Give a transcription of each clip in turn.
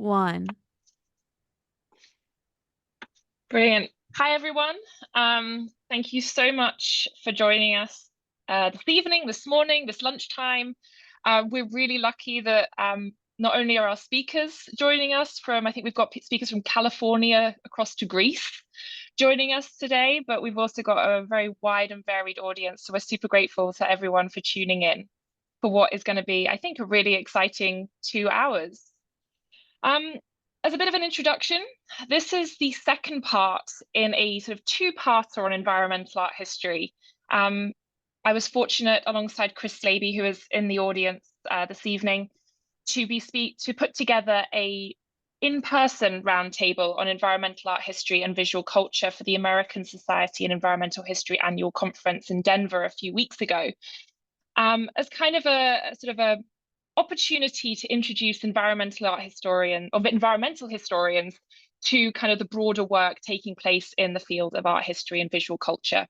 one. Brilliant. Hi, everyone. Thank you so much for joining us this evening, this morning, this lunchtime. We're really lucky that not only are our speakers joining us from, I think we've got speakers from California across to Greece joining us today, but we've also got a very wide and varied audience. So we're super grateful to everyone for tuning in for what is going to be, I think, a really exciting 2 hours. As a bit of an introduction, this is the second part in a sort of two-parter on environmental art history. I was fortunate, alongside Chris Slaby, who is in the audience this evening, to put together a in-person roundtable on environmental art history and visual culture for the American Society and Environmental History annual conference in Denver a few weeks ago, as kind of a sort of a opportunity to introduce environmental historians to kind of the broader work taking place in the field of art history and visual culture.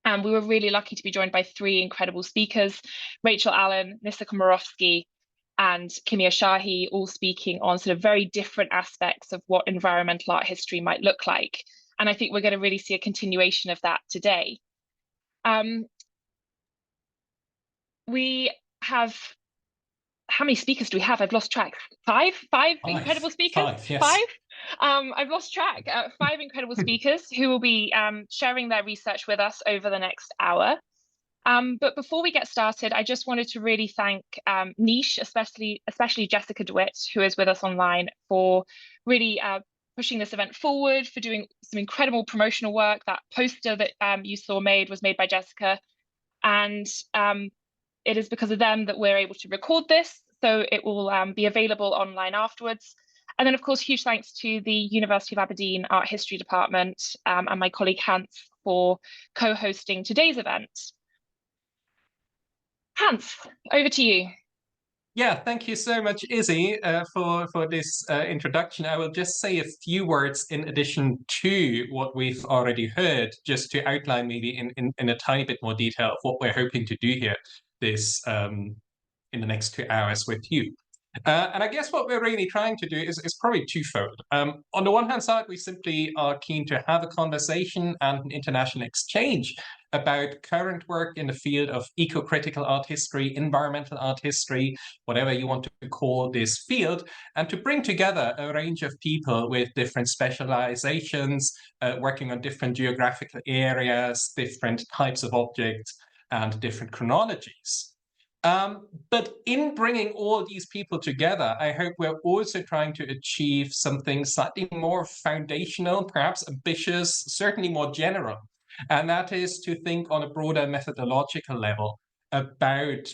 And we were really lucky to be joined by 3 incredible speakers, Rachel Allen, Nissa Komorowski, and Kimia Shahi, all speaking on sort of very different aspects of what environmental art history might look like. And I think we're going to really see a continuation of that today. We have, how many speakers do we have? I've lost track. Five incredible speakers. Five, yes. 5. I've lost track. 5 incredible speakers who will be sharing their research with us over the next hour. But before we get started, I just wanted to really thank Niche, especially Jessica DeWitt, who is with us online, for really pushing this event forward, for doing some incredible promotional work. That poster that you saw was made by Jessica, and it is because of them that we're able to record this, so it will be available online afterwards. And then, of course, huge thanks to the University of Aberdeen Art History Department and my colleague Hans for co-hosting today's event. Hans, over to you. Yeah, thank you so much, Izzy, for this introduction. I will just say a few words in addition to what we've already heard, just to outline maybe in a tiny bit more detail of what we're hoping to do here in the next 2 hours with you. And I guess what we're really trying to do is probably twofold. On the one hand side, we simply are keen to have a conversation and an international exchange about current work in the field of eco-critical art history, environmental art history, whatever you want to call this field, and to bring together a range of people with different specializations, working on different geographical areas, different types of objects, and different chronologies. But in bringing all these people together, I hope we're also trying to achieve something slightly more foundational, perhaps ambitious, certainly more general. And that is to think on a broader methodological level about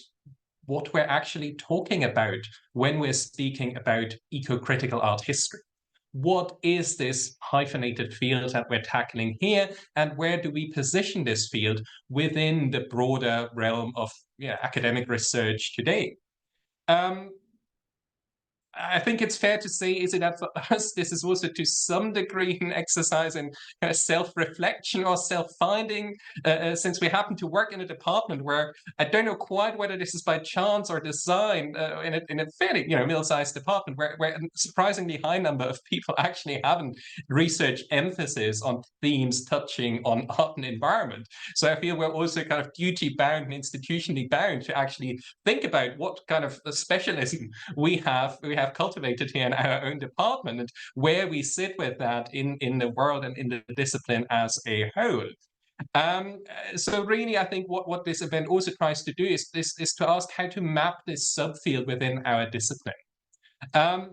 what we're actually talking about when we're speaking about eco-critical art history. What is this hyphenated field that we're tackling here, and where do we position this field within the broader realm of academic research today? I think it's fair to say, is it that for us, this is also to some degree an exercise in kind of self-reflection or self-finding, since we happen to work in a department where I don't know quite whether this is by chance or design, in a fairly middle-sized department where a surprisingly high number of people actually have a research emphasis on themes touching on art and environment. So I feel we're also kind of duty-bound and institutionally bound to actually think about what kind of specialism we have cultivated here in our own department, and where we sit with that in the world and in the discipline as a whole. So really, I think what this event also tries to do is to ask how to map this subfield within our discipline. And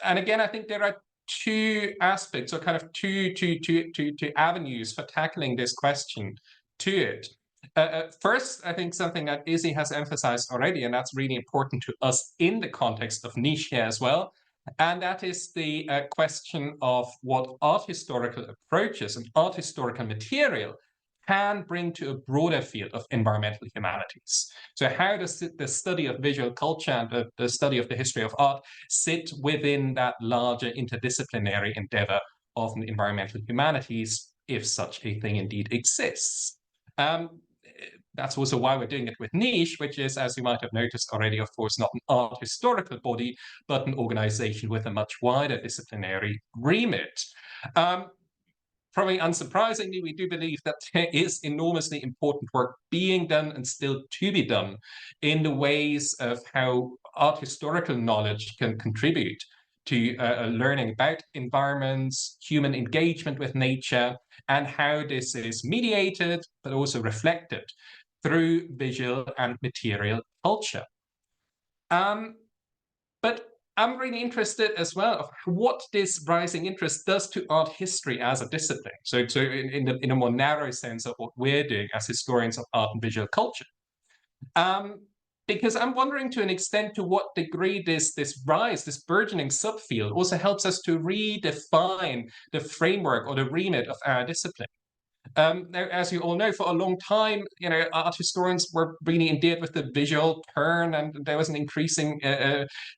again, I think there are 2 aspects, or kind of two avenues for tackling this question to it. First, I think something that Izzy has emphasized already, and that's really important to us in the context of niche here as well, and that is the question of what art historical approaches and art historical material can bring to a broader field of environmental humanities. So how does the study of visual culture and the study of the history of art sit within that larger interdisciplinary endeavor of environmental humanities, if such a thing indeed exists? That's also why we're doing it with Niche, which is, as you might have noticed already, of course, not an art historical body, but an organization with a much wider disciplinary remit. Probably unsurprisingly, we do believe that there is enormously important work being done and still to be done in the ways of how art historical knowledge can contribute to learning about environments, human engagement with nature, and how this is mediated, but also reflected through visual and material culture. But I'm really interested as well of what this rising interest does to art history as a discipline. So in a more narrow sense of what we're doing as historians of art and visual culture. Because I'm wondering to an extent to what degree this rise, this burgeoning subfield also helps us to redefine the framework or the remit of our discipline. Now, as you all know, for a long time, art historians were really endeared with the visual turn, and there was an increasing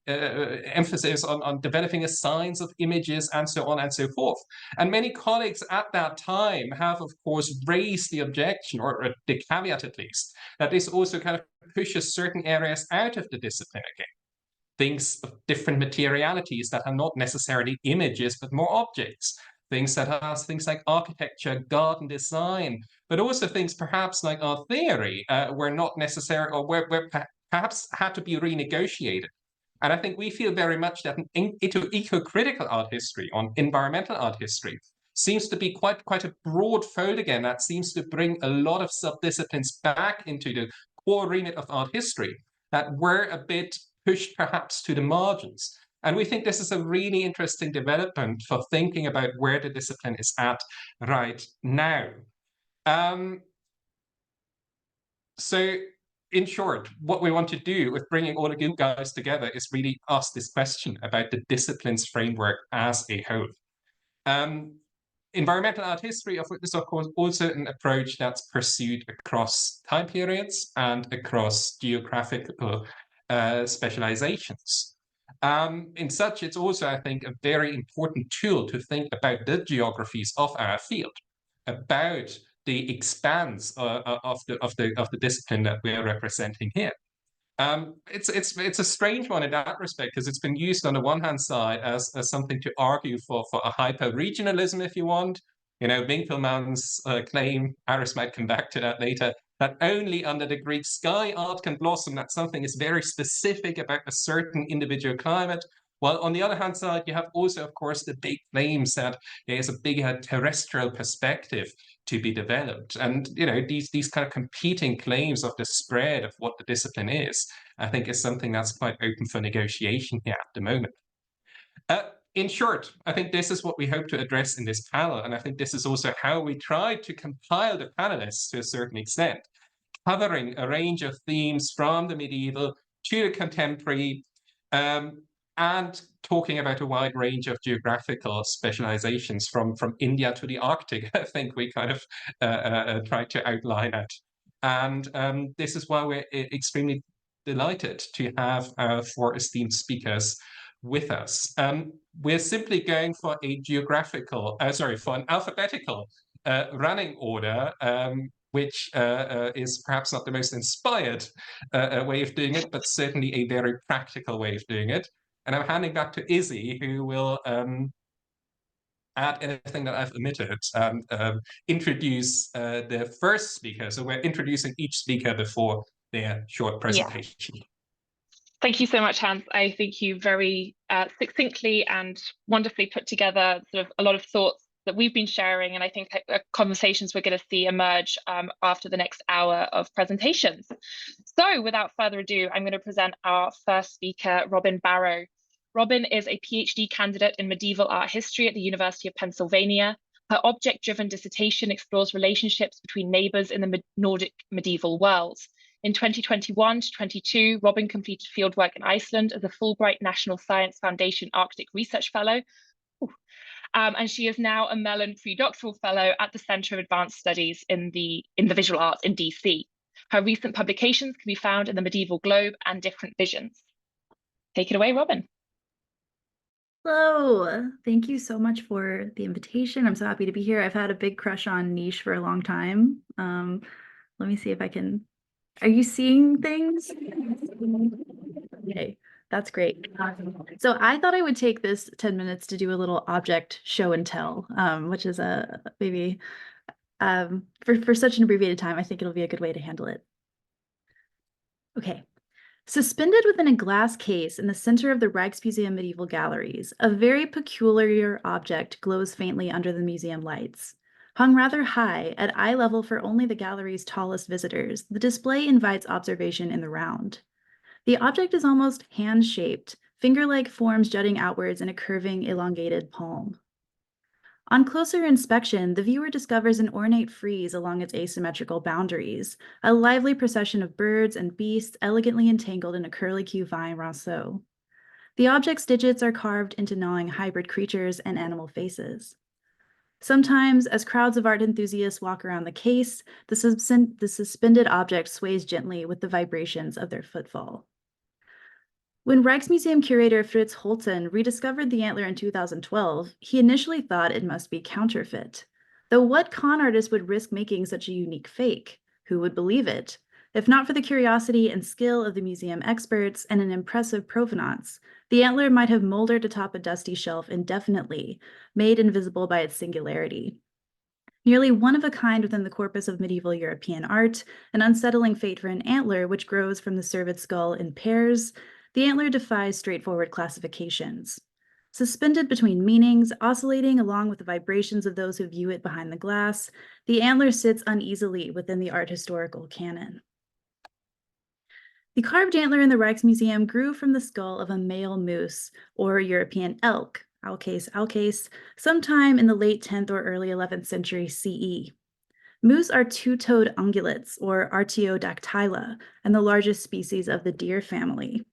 emphasis on developing a science of images and so on and so forth. And many colleagues at that time have, of course, raised the objection, or the caveat at least, that this also kind of pushes certain areas out of the discipline again. Things of different materialities that are not necessarily images, but more objects. Things that has things like architecture, garden design, but also things perhaps like art theory were not necessary, or were perhaps had to be renegotiated. And I think we feel very much that an ecocritical art history, on environmental art history, seems to be quite a broad fold again that seems to bring a lot of subdisciplines back into the core remit of art history that were a bit pushed perhaps to the margins. And we think this is a really interesting development for thinking about where the discipline is at right now. So in short, what we want to do with bringing all of you guys together is really ask this question about the discipline's framework as a whole. Environmental art history is, of course, also an approach that's pursued across time periods and across geographical specializations. In such, it's also, I think, a very important tool to think about the geographies of our field, about the expanse of the discipline that we are representing here. It's a strange one in that respect, because it's been used on the one hand side as something to argue for a hyper-regionalism, if you want. Winkelmann's claim, Aris might come back to that later, that only under the Greek sky art can blossom, that something is very specific about a certain individual climate. While on the other hand side, you have also, of course, the big claims that there is a bigger terrestrial perspective to be developed. And, these kind of competing claims of the spread of what the discipline is, I think is something that's quite open for negotiation here at the moment. In short, I think this is what we hope to address in this panel. And I think this is also how we tried to compile the panelists to a certain extent, covering a range of themes from the medieval to the contemporary, and talking about a wide range of geographical specializations from India to the Arctic. I think we kind of tried to outline it. And this is why we're extremely delighted to have our four esteemed speakers with us. We're simply going for a for an alphabetical running order, which is perhaps not the most inspired way of doing it, but certainly a very practical way of doing it. And I'm handing back to Izzy, who will add anything that I've omitted, introduce the first speaker. So we're introducing each speaker before their short presentation. Yeah. Thank you so much, Hans. I think you very succinctly and wonderfully put together sort of a lot of thoughts that we've been sharing, and I think conversations we're going to see emerge after the next hour of presentations. So without further ado, I'm going to present our first speaker, Robin Barrow. Robin is a PhD candidate in medieval art history at the University of Pennsylvania. Her object-driven dissertation explores relationships between neighbours in the Nordic medieval world. In 2021 to 22, Robin completed fieldwork in Iceland as a Fulbright National Science Foundation Arctic Research Fellow. And she is now a Mellon Pre-Doctoral Fellow at the Center of Advanced Studies in the Visual Arts in DC. Her recent publications can be found in the Medieval Globe and Different Visions. Take it away, Robin. Hello, thank you so much for the invitation. I'm so happy to be here. I've had a big crush on Niche for a long time. Let me see if I can. Are you seeing things? Okay, that's great. So I thought I would take this 10 minutes to do a little object show and tell, which is a maybe for such an abbreviated time, I think it'll be a good way to handle it. Okay. Suspended within a glass case in the center of the Rijksmuseum Medieval Galleries, a very peculiar object glows faintly under the museum lights. Hung rather high, at eye level for only the gallery's tallest visitors, the display invites observation in the round. The object is almost hand-shaped, finger-like forms jutting outwards in a curving, elongated palm. On closer inspection, the viewer discovers an ornate frieze along its asymmetrical boundaries, a lively procession of birds and beasts elegantly entangled in a curlicue vine rousseau. The object's digits are carved into gnawing hybrid creatures and animal faces. Sometimes, as crowds of art enthusiasts walk around the case, the suspended object sways gently with the vibrations of their footfall. When Rijksmuseum curator Frits Holten rediscovered the antler in 2012, he initially thought it must be counterfeit. Though what con artist would risk making such a unique fake? Who would believe it? If not for the curiosity and skill of the museum experts and an impressive provenance, the antler might have moldered atop a dusty shelf indefinitely, made invisible by its singularity. Nearly one of a kind within the corpus of medieval European art, an unsettling fate for an antler which grows from the cervid skull in pairs, the antler defies straightforward classifications. Suspended between meanings, oscillating along with the vibrations of those who view it behind the glass, the antler sits uneasily within the art historical canon. The carved antler in the Rijksmuseum grew from the skull of a male moose, or European elk, alcase, sometime in the late 10th or early 11th century CE. Moose are two-toed ungulates, or Artiodactyla, and the largest species of the deer family.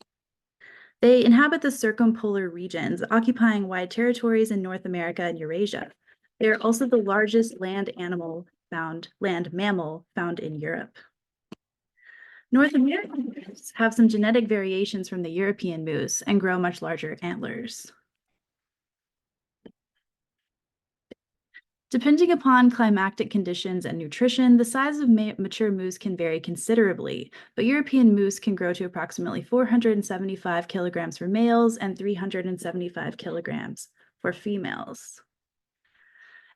They inhabit the circumpolar regions, occupying wide territories in North America and Eurasia. They are also the largest land mammal found in Europe. North American moose have some genetic variations from the European moose and grow much larger antlers. Depending upon climatic conditions and nutrition, the size of mature moose can vary considerably, but European moose can grow to approximately 475 kilograms for males and 375 kilograms for females.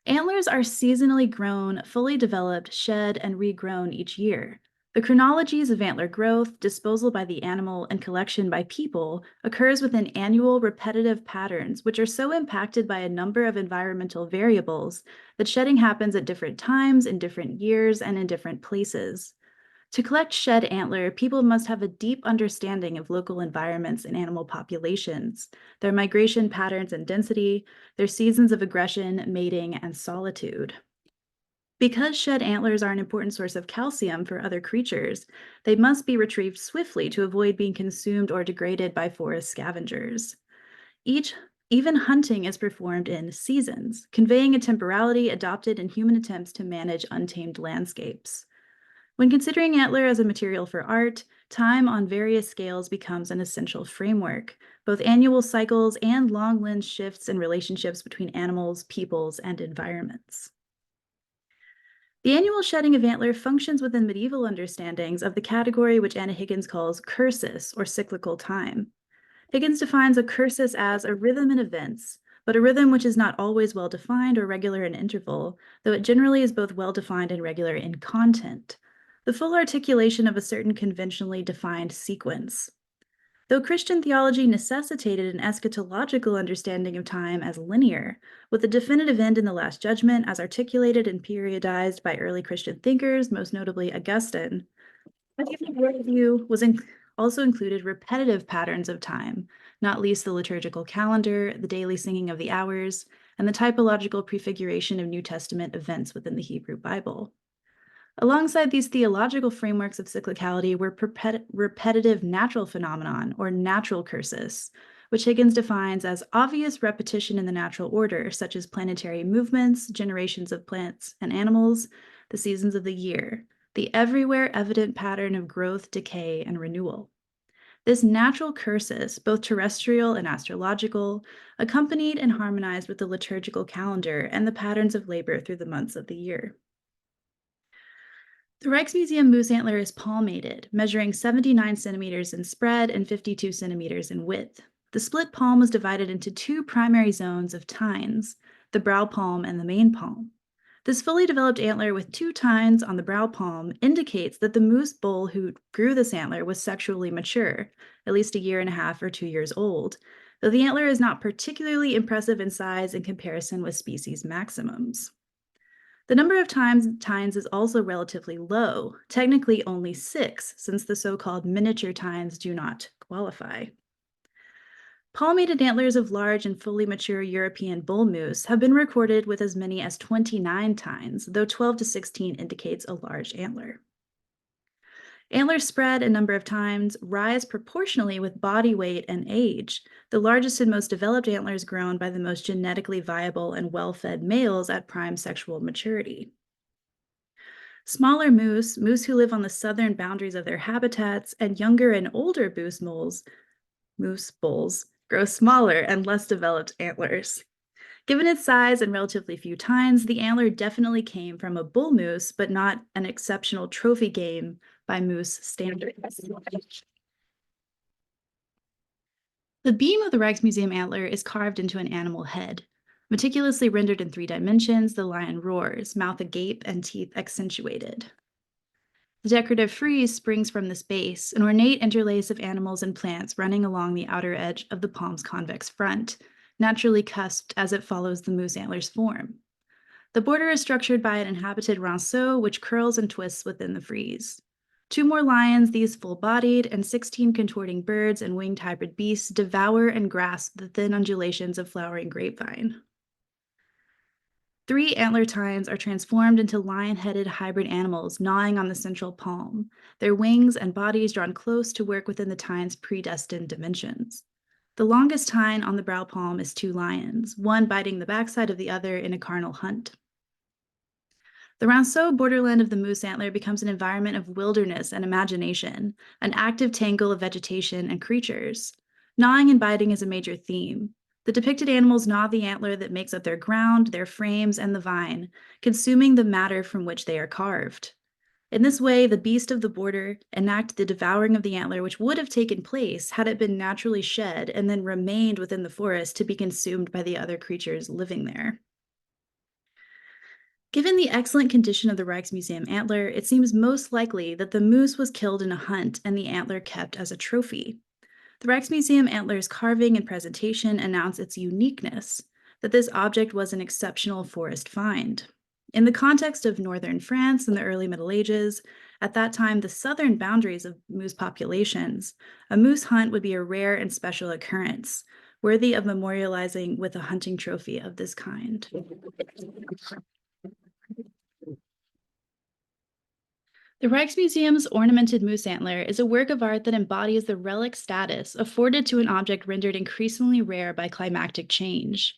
Antlers are seasonally grown, fully developed, shed, and regrown each year. The chronologies of antler growth, disposal by the animal, and collection by people occurs within annual repetitive patterns, which are so impacted by a number of environmental variables that shedding happens at different times, in different years, and in different places. To collect shed antler, people must have a deep understanding of local environments and animal populations, their migration patterns and density, their seasons of aggression, mating, and solitude. Because shed antlers are an important source of calcium for other creatures, they must be retrieved swiftly to avoid being consumed or degraded by forest scavengers. Even hunting is performed in seasons, conveying a temporality adopted in human attempts to manage untamed landscapes. When considering antler as a material for art, time on various scales becomes an essential framework, both annual cycles and long-lens shifts in relationships between animals, peoples, and environments. The annual shedding of antler functions within medieval understandings of the category which Anna Higgins calls cursus, or cyclical time. Higgins defines a cursus as a rhythm in events, but a rhythm which is not always well-defined or regular in interval, though it generally is both well-defined and regular in content. The full articulation of a certain conventionally defined sequence. Though Christian theology necessitated an eschatological understanding of time as linear, with the definitive end in the Last Judgment as articulated and periodized by early Christian thinkers, most notably Augustine, a different worldview also included repetitive patterns of time, not least the liturgical calendar, the daily singing of the hours, and the typological prefiguration of New Testament events within the Hebrew Bible. Alongside these theological frameworks of cyclicality were repetitive natural phenomenon, or natural cursus, which Higgins defines as obvious repetition in the natural order, such as planetary movements, generations of plants and animals, the seasons of the year, the everywhere evident pattern of growth, decay, and renewal. This natural cursus, both terrestrial and astrological, accompanied and harmonized with the liturgical calendar and the patterns of labor through the months of the year. The Rijksmuseum moose antler is palmated, measuring 79 centimeters in spread and 52 centimeters in width. The split palm was divided into two primary zones of tines, the brow palm and the main palm. This fully developed antler with two tines on the brow palm indicates that the moose bull who grew this antler was sexually mature, at least a year and a half or 2 years old, though the antler is not particularly impressive in size in comparison with species maximums. The number of tines is also relatively low, technically only 6, since the so-called miniature tines do not qualify. Palmated antlers of large and fully mature European bull moose have been recorded with as many as 29 tines, though 12 to 16 indicates a large antler. Antler spread and number of tines rise proportionally with body weight and age. The largest and most developed antlers grown by the most genetically viable and well-fed males at prime sexual maturity. Smaller moose who live on the southern boundaries of their habitats, and younger and older moose bulls, grow smaller and less developed antlers. Given its size and relatively few tines, the antler definitely came from a bull moose, but not an exceptional trophy game by moose standards. The beam of the Rijksmuseum antler is carved into an animal head. Meticulously rendered in 3 dimensions, the lion roars, mouth agape and teeth accentuated. The decorative frieze springs from this base, an ornate interlace of animals and plants running along the outer edge of the palm's convex front, naturally cusped as it follows the moose antler's form. The border is structured by an inhabited ronceau, which curls and twists within the frieze. 2 more lions, these full-bodied, and 16 contorting birds and winged hybrid beasts devour and grasp the thin undulations of flowering grapevine. 3 antler tines are transformed into lion-headed hybrid animals gnawing on the central palm, their wings and bodies drawn close to work within the tine's predestined dimensions. The longest tine on the brow palm is 2 lions, one biting the backside of the other in a carnal hunt. The ronceau borderland of the moose antler becomes an environment of wilderness and imagination, an active tangle of vegetation and creatures. Gnawing and biting is a major theme. The depicted animals gnaw the antler that makes up their ground, their frames, and the vine, consuming the matter from which they are carved. In this way, the beast of the border enact the devouring of the antler, which would have taken place had it been naturally shed and then remained within the forest to be consumed by the other creatures living there. Given the excellent condition of the Rijksmuseum antler, it seems most likely that the moose was killed in a hunt and the antler kept as a trophy. The Rijksmuseum antler's carving and presentation announce its uniqueness, that this object was an exceptional forest find. In the context of northern France in the early Middle Ages, at that time the southern boundaries of moose populations, a moose hunt would be a rare and special occurrence, worthy of memorializing with a hunting trophy of this kind. The Rijksmuseum's ornamented moose antler is a work of art that embodies the relic status afforded to an object rendered increasingly rare by climatic change.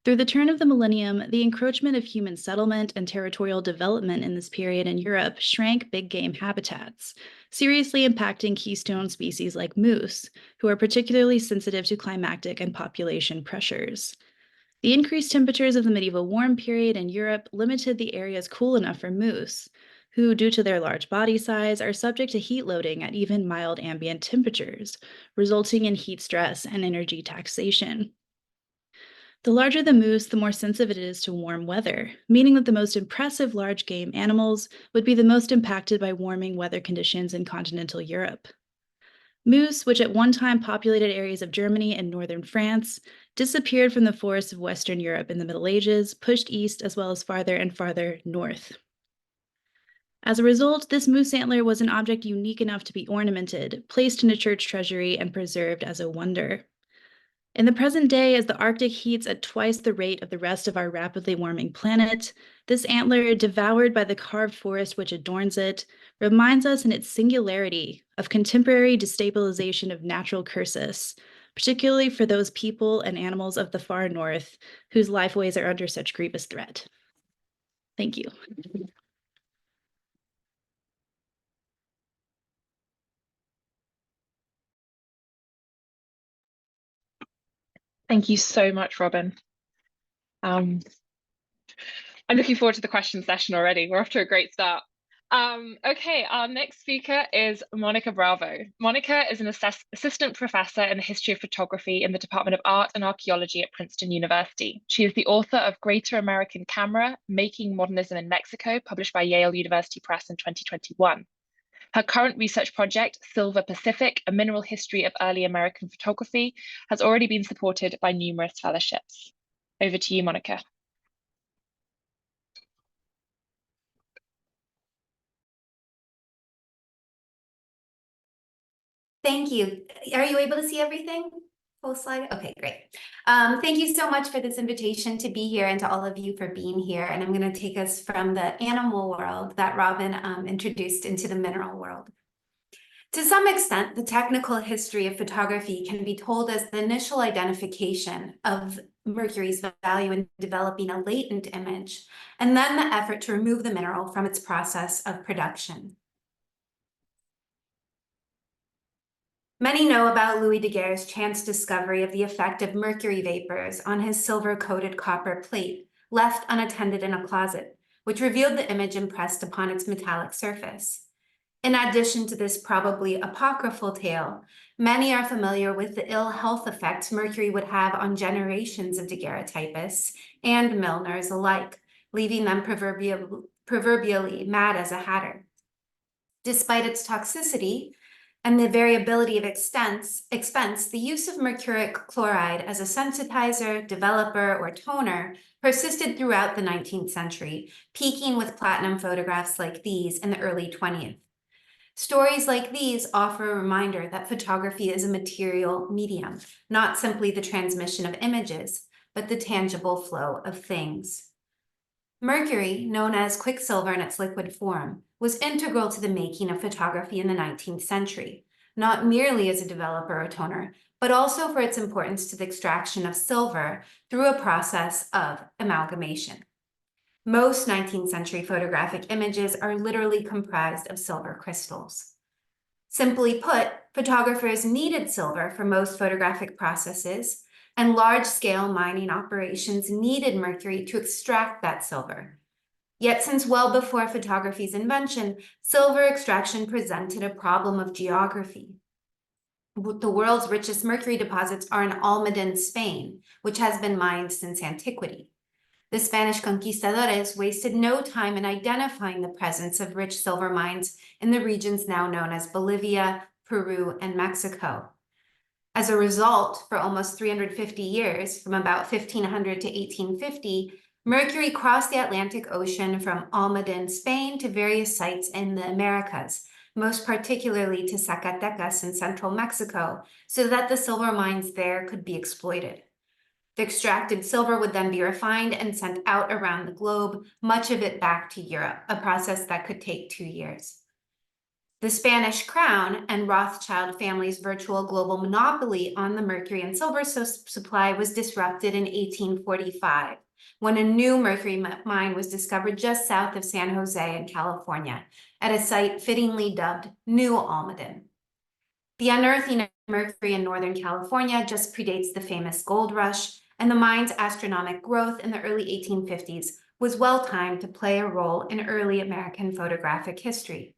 Through the turn of the millennium, the encroachment of human settlement and territorial development in this period in Europe shrank big game habitats, seriously impacting keystone species like moose, who are particularly sensitive to climatic and population pressures. The increased temperatures of the medieval warm period in Europe limited the areas cool enough for moose, who, due to their large body size, are subject to heat loading at even mild ambient temperatures, resulting in heat stress and energy taxation. The larger the moose, the more sensitive it is to warm weather, meaning that the most impressive large game animals would be the most impacted by warming weather conditions in continental Europe. Moose, which at one time populated areas of Germany and northern France, disappeared from the forests of Western Europe in the Middle Ages, pushed east as well as farther and farther north. As a result, this moose antler was an object unique enough to be ornamented, placed in a church treasury, and preserved as a wonder. In the present day, as the Arctic heats at twice the rate of the rest of our rapidly warming planet, this antler, devoured by the carved forest which adorns it, reminds us in its singularity of contemporary destabilization of natural cursus, particularly for those people and animals of the far north whose lifeways are under such grievous threat. Thank you. Thank you so much, Robin. I'm looking forward to the question session already. We're off to a great start. Okay, our next speaker is Monica Bravo. Monica is an assistant professor in the history of photography in the Department of Art and Archaeology at Princeton University. She is the author of Greater American Camera, Making Modernism in Mexico, published by Yale University Press in 2021. Her current research project, Silver Pacific, A Mineral History of Early American Photography, has already been supported by numerous fellowships. Over to you, Monica. Thank you. Are you able to see everything? Full slide? Okay, great. Thank you so much for this invitation to be here and to all of you for being here. And I'm going to take us from the animal world that Robin introduced into the mineral world. To some extent, the technical history of photography can be told as the initial identification of mercury's value in developing a latent image, and then the effort to remove the mineral from its process of production. Many know about Louis Daguerre's chance discovery of the effect of mercury vapors on his silver-coated copper plate, left unattended in a closet, which revealed the image impressed upon its metallic surface. In addition to this probably apocryphal tale, many are familiar with the ill health effects mercury would have on generations of daguerreotypists and milliners alike, leaving them proverbially mad as a hatter. Despite its toxicity and the variability of expense, the use of mercuric chloride as a sensitizer, developer, or toner persisted throughout the 19th century, peaking with platinum photographs like these in the early 20th. Stories like these offer a reminder that photography is a material medium, not simply the transmission of images, but the tangible flow of things. Mercury, known as quicksilver in its liquid form, was integral to the making of photography in the 19th century, not merely as a developer or toner, but also for its importance to the extraction of silver through a process of amalgamation. Most 19th century photographic images are literally comprised of silver crystals. Simply put, photographers needed silver for most photographic processes, and large-scale mining operations needed mercury to extract that silver. Yet since well before photography's invention, silver extraction presented a problem of geography. The world's richest mercury deposits are in Almaden, Spain, which has been mined since antiquity. The Spanish conquistadores wasted no time in identifying the presence of rich silver mines in the regions now known as Bolivia, Peru, and Mexico. As a result, for almost 350 years, from about 1500 to 1850, mercury crossed the Atlantic Ocean from Almaden, Spain, to various sites in the Americas, most particularly to Zacatecas in central Mexico, so that the silver mines there could be exploited. The extracted silver would then be refined and sent out around the globe, much of it back to Europe, a process that could take 2 years. The Spanish crown and Rothschild family's virtual global monopoly on the mercury and silver supply was disrupted in 1845, when a new mercury mine was discovered just south of San Jose in California, at a site fittingly dubbed New Almaden. The unearthing of mercury in Northern California just predates the famous gold rush, and the mine's astronomical growth in the early 1850s was well-timed to play a role in early American photographic history.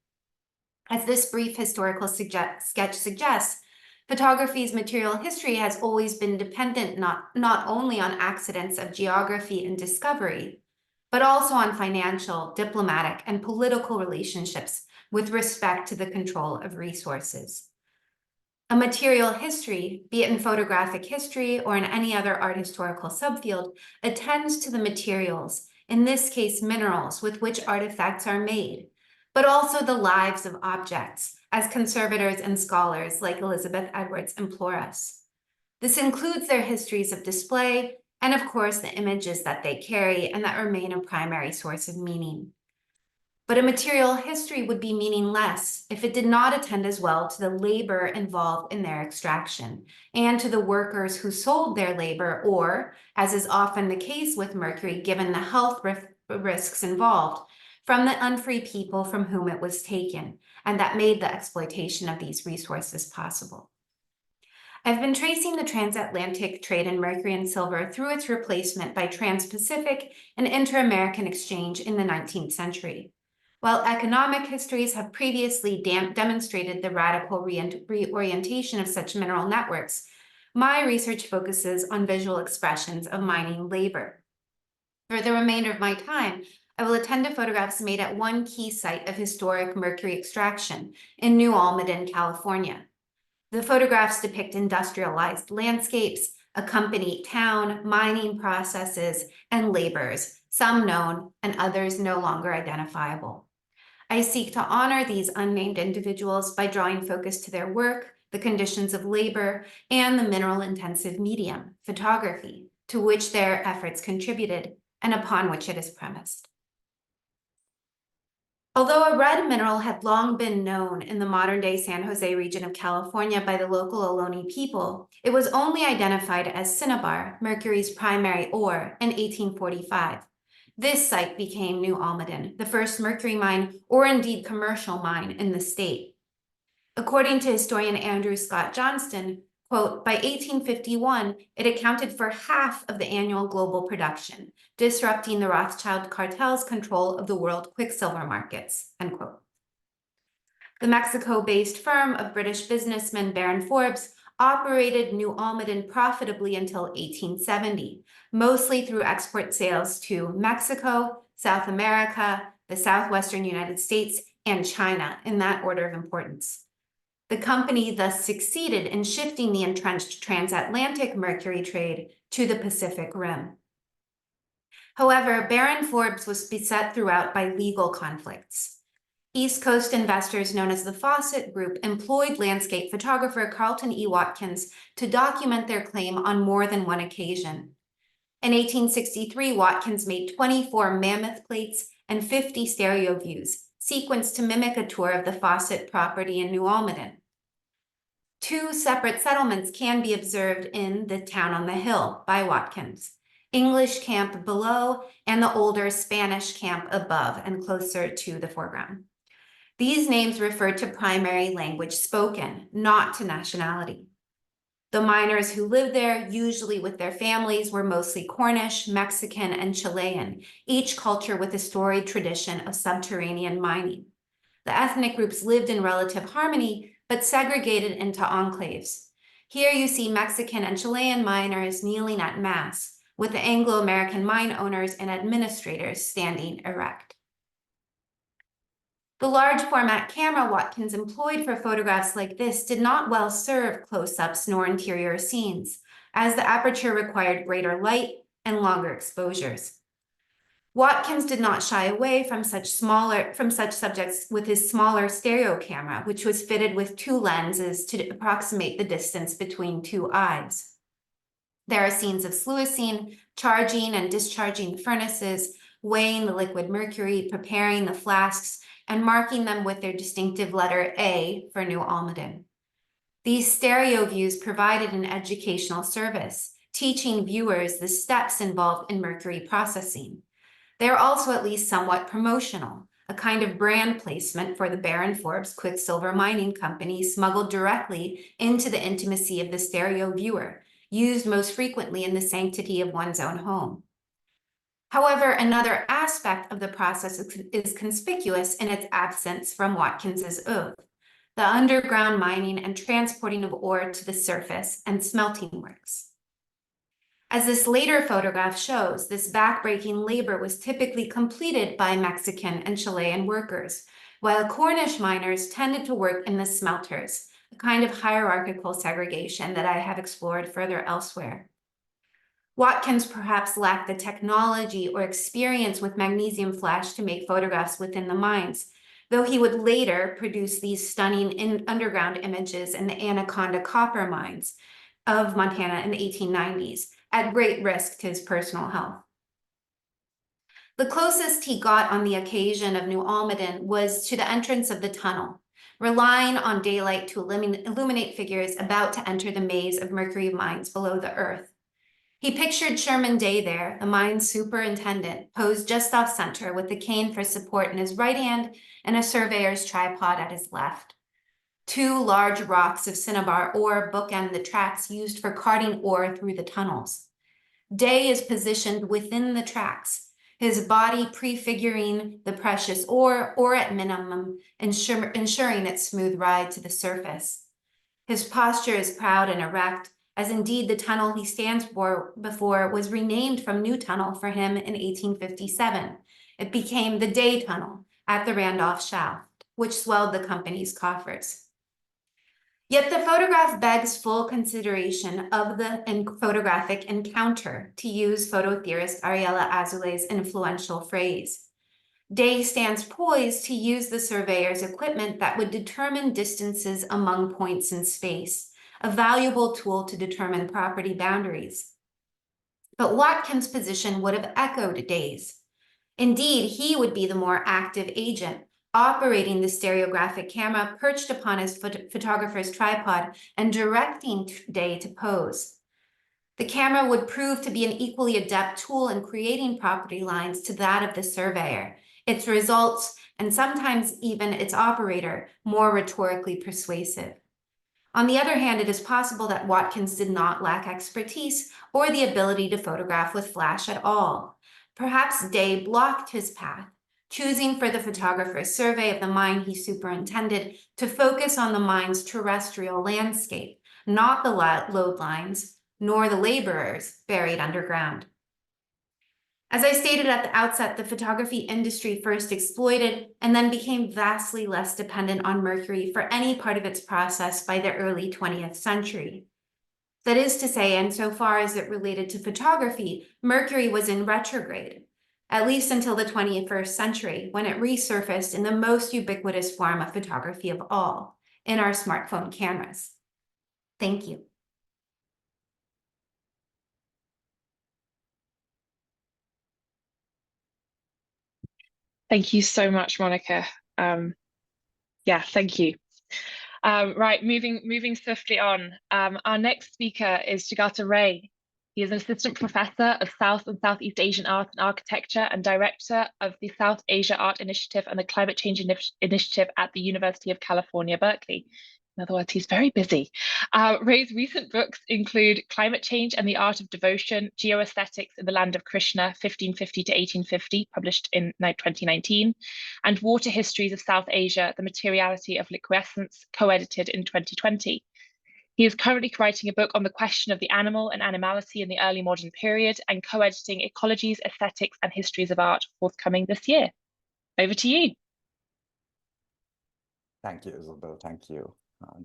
As this brief historical sketch suggests, photography's material history has always been dependent not only on accidents of geography and discovery, but also on financial, diplomatic, and political relationships with respect to the control of resources. A material history, be it in photographic history or in any other art historical subfield, attends to the materials, in this case minerals, with which artifacts are made, but also the lives of objects, as conservators and scholars like Elizabeth Edwards implore us. This includes their histories of display, and of course the images that they carry and that remain a primary source of meaning. But a material history would be meaningless if it did not attend as well to the labor involved in their extraction and to the workers who sold their labor, or, as is often the case with mercury given the health risks involved, from the unfree people from whom it was taken, and that made the exploitation of these resources possible. I've been tracing the transatlantic trade in mercury and silver through its replacement by trans-Pacific and inter-American exchange in the 19th century. While economic histories have previously demonstrated the radical reorientation of such mineral networks, my research focuses on visual expressions of mining labor. For the remainder of my time, I will attend to photographs made at one key site of historic mercury extraction in New Almaden, California. The photographs depict industrialized landscapes, a complete town, mining processes, and laborers, some known and others no longer identifiable. I seek to honor these unnamed individuals by drawing focus to their work, the conditions of labor, and the mineral-intensive medium, photography, to which their efforts contributed and upon which it is premised. Although a red mineral had long been known in the modern-day San Jose region of California by the local Ohlone people, it was only identified as cinnabar, mercury's primary ore, in 1845. This site became New Almaden, the first mercury mine, or indeed commercial mine, in the state. According to historian Andrew Scott Johnston, quote, by 1851, it accounted for half of the annual global production, disrupting the Rothschild cartel's control of the world quicksilver markets, end quote. The Mexico-based firm of British businessman Baron Forbes operated New Almaden profitably until 1870, mostly through export sales to Mexico, South America, the southwestern United States, and China, in that order of importance. The company thus succeeded in shifting the entrenched transatlantic mercury trade to the Pacific Rim. However, Baron Forbes was beset throughout by legal conflicts. East Coast investors known as the Fawcett Group employed landscape photographer Carlton E. Watkins to document their claim on more than one occasion. In 1863, Watkins made 24 mammoth plates and 50 stereo views, sequenced to mimic a tour of the Fawcett property in New Almaden. Two separate settlements can be observed in the Town on the Hill by Watkins: English camp below and the older Spanish camp above and closer to the foreground. These names refer to primary language spoken, not to nationality. The miners who lived there, usually with their families, were mostly Cornish, Mexican, and Chilean, each culture with a storied tradition of subterranean mining. The ethnic groups lived in relative harmony, but segregated into enclaves. Here you see Mexican and Chilean miners kneeling at mass, with the Anglo-American mine owners and administrators standing erect. The large format camera Watkins employed for photographs like this did not well serve close-ups nor interior scenes, as the aperture required greater light and longer exposures. Watkins did not shy away from such subjects with his smaller stereo camera, which was fitted with two lenses to approximate the distance between two eyes. There are scenes of sluicing, charging and discharging the furnaces, weighing the liquid mercury, preparing the flasks, and marking them with their distinctive letter A for New Almaden. These stereo views provided an educational service, teaching viewers the steps involved in mercury processing. They are also at least somewhat promotional, a kind of brand placement for the Baron Forbes Quicksilver Mining Company smuggled directly into the intimacy of the stereo viewer, used most frequently in the sanctity of one's own home. However, another aspect of the process is conspicuous in its absence from Watkins's oeuvre: the underground mining and transporting of ore to the surface and smelting works. As this later photograph shows, this backbreaking labor was typically completed by Mexican and Chilean workers, while Cornish miners tended to work in the smelters, a kind of hierarchical segregation that I have explored further elsewhere. Watkins perhaps lacked the technology or experience with magnesium flash to make photographs within the mines, though he would later produce these stunning underground images in the Anaconda copper mines of Montana in the 1890s, at great risk to his personal health. The closest he got on the occasion of New Almaden was to the entrance of the tunnel, relying on daylight to illuminate figures about to enter the maze of mercury mines below the earth. He pictured Sherman Day there, the mine's superintendent, posed just off center with the cane for support in his right hand and a surveyor's tripod at his left. Two large rocks of cinnabar ore bookend the tracks used for carting ore through the tunnels. Day is positioned within the tracks, his body prefiguring the precious ore, or at minimum, ensuring its smooth ride to the surface. His posture is proud and erect, as indeed the tunnel he stands before was renamed from New Tunnel for him in 1857. It became the Day Tunnel at the Randolph Shaft, which swelled the company's coffers. Yet the photograph begs full consideration of the photographic encounter, to use photo theorist Ariella Azoulay's influential phrase. Day stands poised to use the surveyor's equipment that would determine distances among points in space, a valuable tool to determine property boundaries. But Watkins' position would have echoed Day's. Indeed, he would be the more active agent, operating the stereographic camera perched upon his photographer's tripod and directing Day to pose. The camera would prove to be an equally adept tool in creating property lines to that of the surveyor, its results, and sometimes even its operator, more rhetorically persuasive. On the other hand, it is possible that Watkins did not lack expertise or the ability to photograph with flash at all. Perhaps Day blocked his path, choosing for the photographer's survey of the mine he superintended to focus on the mine's terrestrial landscape, not the load lines, nor the laborers buried underground. As I stated at the outset, the photography industry first exploited and then became vastly less dependent on mercury for any part of its process by the early 20th century. That is to say, insofar as it related to photography, mercury was in retrograde, at least until the 21st century, when it resurfaced in the most ubiquitous form of photography of all, in our smartphone cameras. Thank you. Thank you so much, Monica. Yeah, thank you. Right, moving swiftly on. Our next speaker is Jagata Ray. He is an assistant professor of South and Southeast Asian art and architecture and director of the South Asia Art Initiative and the Climate Change Initiative at the University of California, Berkeley. In other words, he's very busy. Ray's recent books include Climate Change and the Art of Devotion, Geoaesthetics in the Land of Krishna, 1550 to 1850, published in 2019, and Water Histories of South Asia, The Materiality of Liquescence, co-edited in 2020. He is currently writing a book on the question of the animal and animality in the early modern period and co-editing Ecologies, Aesthetics and Histories of Art, forthcoming this year. Over to you. Thank you, Isabel. Thank you.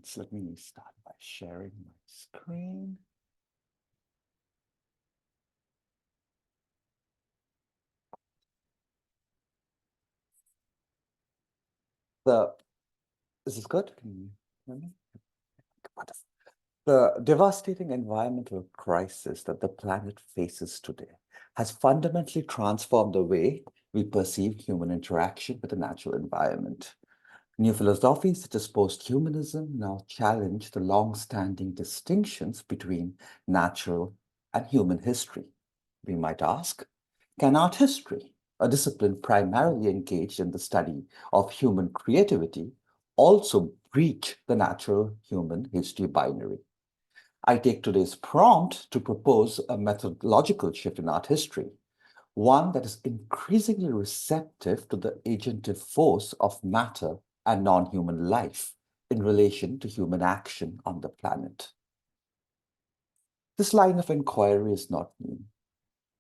So let me start by sharing my screen. Is this good? Can you hear me? Wonderful. The devastating environmental crisis that the planet faces today has fundamentally transformed the way we perceive human interaction with the natural environment. New philosophies such as post-humanism now challenge the long-standing distinctions between natural and human history. We might ask, can art history, a discipline primarily engaged in the study of human creativity, also breach the natural-human history binary? I take today's prompt to propose a methodological shift in art history, one that is increasingly receptive to the agentive force of matter and non-human life in relation to human action on the planet. This line of inquiry is not new.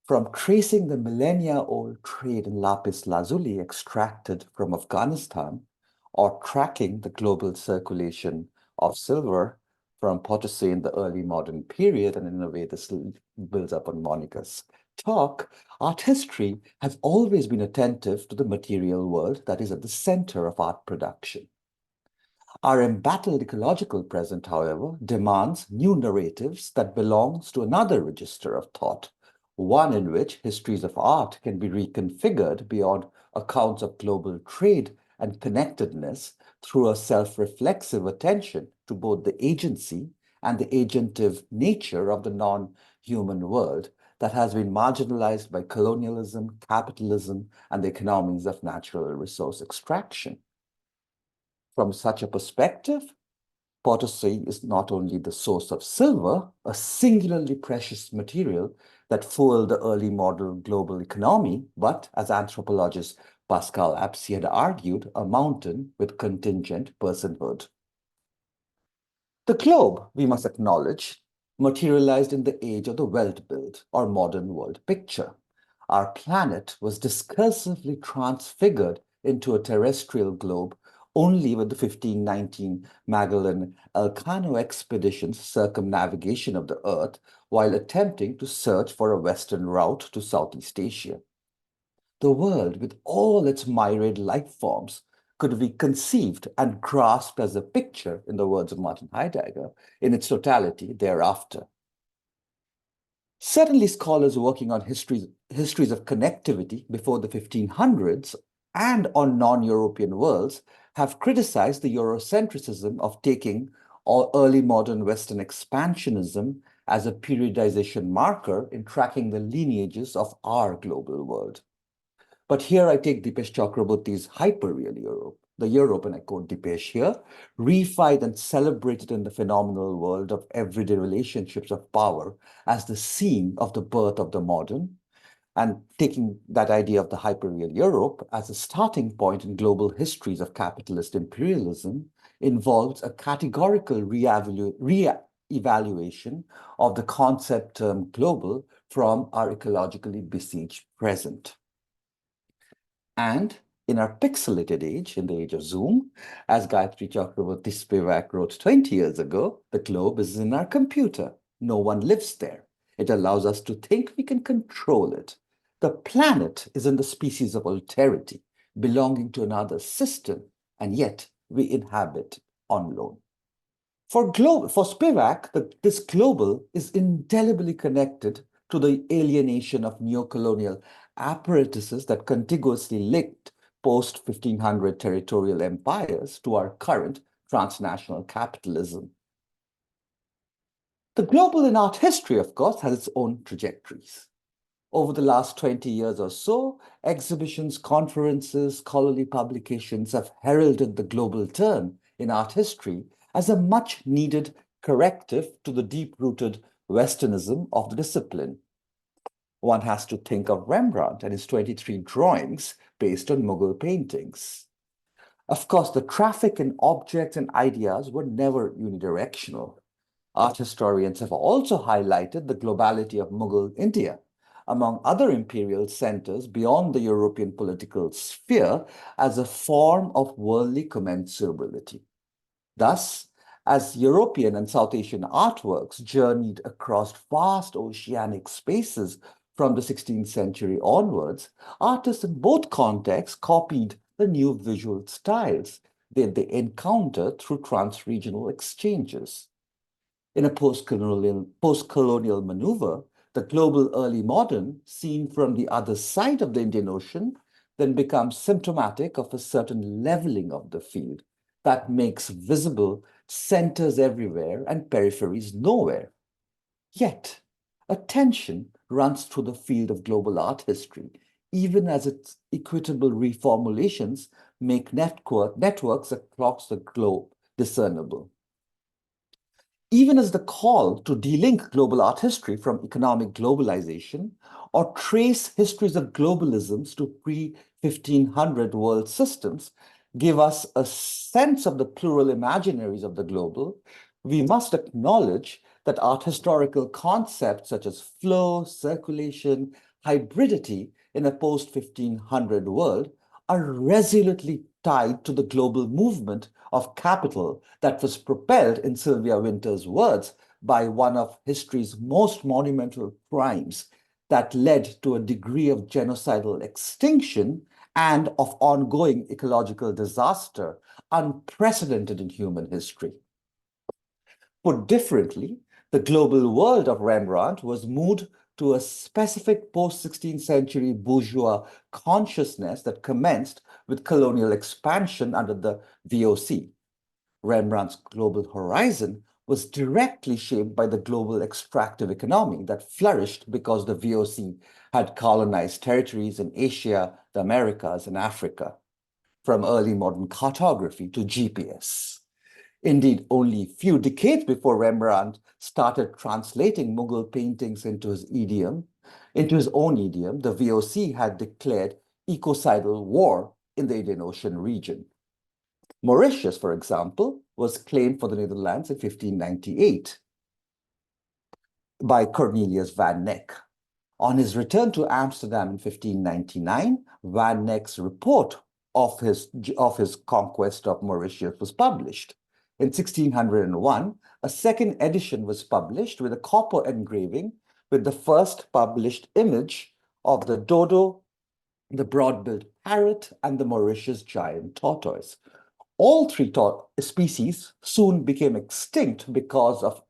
From tracing the millennia-old trade in lapis lazuli extracted from Afghanistan, or tracking the global circulation of silver from Potosi in the early modern period, and in a way this builds up on Monica's talk, art history has always been attentive to the material world that is at the center of art production. Our embattled ecological present, however, demands new narratives that belongs to another register of thought, one in which histories of art can be reconfigured beyond accounts of global trade and connectedness through a self-reflexive attention to both the agency and the agentive nature of the non-human world that has been marginalized by colonialism, capitalism, and the economies of natural resource extraction. From such a perspective, Potassy is not only the source of silver, a singularly precious material that fueled the early modern global economy, but, as anthropologist Pascal Apsey had argued, a mountain with contingent personhood. The globe, we must acknowledge, materialized in the age of the Weltbild, or modern world picture. Our planet was discursively transfigured into a terrestrial globe only with the 1519 Magellan Elcano expedition's circumnavigation of the Earth while attempting to search for a western route to Southeast Asia. The world, with all its myriad life forms, could be conceived and grasped as a picture, in the words of Martin Heidegger, in its totality thereafter. Certainly, scholars working on histories of connectivity before the 1500s and on non-European worlds have criticized the Eurocentricism of taking early modern Western expansionism as a periodization marker in tracking the lineages of our global world. But here I take Dipesh Chakraborty's hyperreal Europe, the Europe, and I quote Dipesh here, reified and celebrated in the phenomenal world of everyday relationships of power as the scene of the birth of the modern, and taking that idea of the hyperreal Europe as a starting point in global histories of capitalist imperialism involves a categorical re-evaluation of the concept term global from our ecologically besieged present. And in our pixelated age, in the age of Zoom, as Gayatri Chakraborty Spivak wrote 20 years ago, the globe is in our computer. No one lives there. It allows us to think we can control it. The planet is in the species of alterity, belonging to another system, and yet we inhabit on loan. For Spivak, this global is indelibly connected to the alienation of neocolonial apparatuses that contiguously linked post-1500 territorial empires to our current transnational capitalism. The global in art history, of course, has its own trajectories. Over the last 20 years or so, exhibitions, conferences, scholarly publications have heralded the global turn in art history as a much-needed corrective to the deep-rooted Westernism of the discipline. One has to think of Rembrandt and his 23 drawings based on Mughal paintings. Of course, the traffic in objects and ideas were never unidirectional. Art historians have also highlighted the globality of Mughal India, among other imperial centers beyond the European political sphere, as a form of worldly commensurability. Thus, as European and South Asian artworks journeyed across vast oceanic spaces from the 16th century onwards, artists in both contexts copied the new visual styles that they encountered through trans-regional exchanges. In a post-colonial maneuver, the global early modern, seen from the other side of the Indian Ocean, then becomes symptomatic of a certain leveling of the field that makes visible centers everywhere and peripheries nowhere. Yet, a tension runs through the field of global art history, even as its equitable reformulations make networks across the globe discernible. Even as the call to delink global art history from economic globalization or trace histories of globalisms to pre-1500 world systems give us a sense of the plural imaginaries of the global, we must acknowledge that art historical concepts such as flow, circulation, hybridity in a post-1500 world are resolutely tied to the global movement of capital that was propelled, in Sylvia Wynter's words, by one of history's most monumental crimes that led to a degree of genocidal extinction and of ongoing ecological disaster unprecedented in human history. Put differently, the global world of Rembrandt was moved to a specific post-16th century bourgeois consciousness that commenced with colonial expansion under the VOC. Rembrandt's global horizon was directly shaped by the global extractive economy that flourished because the VOC had colonized territories in Asia, the Americas, and Africa, from early modern cartography to GPS. Indeed, only a few decades before Rembrandt started translating Mughal paintings into his own idiom, the VOC had declared ecocidal war in the Indian Ocean region. Mauritius, for example, was claimed for the Netherlands in 1598 by Cornelius van Neck. On his return to Amsterdam in 1599, Van Neck's report of his conquest of Mauritius was published. In 1601, a second edition was published with a copper engraving with the first published image of the dodo, the broad-billed parrot, and the Mauritius giant tortoise. All three species soon became extinct because of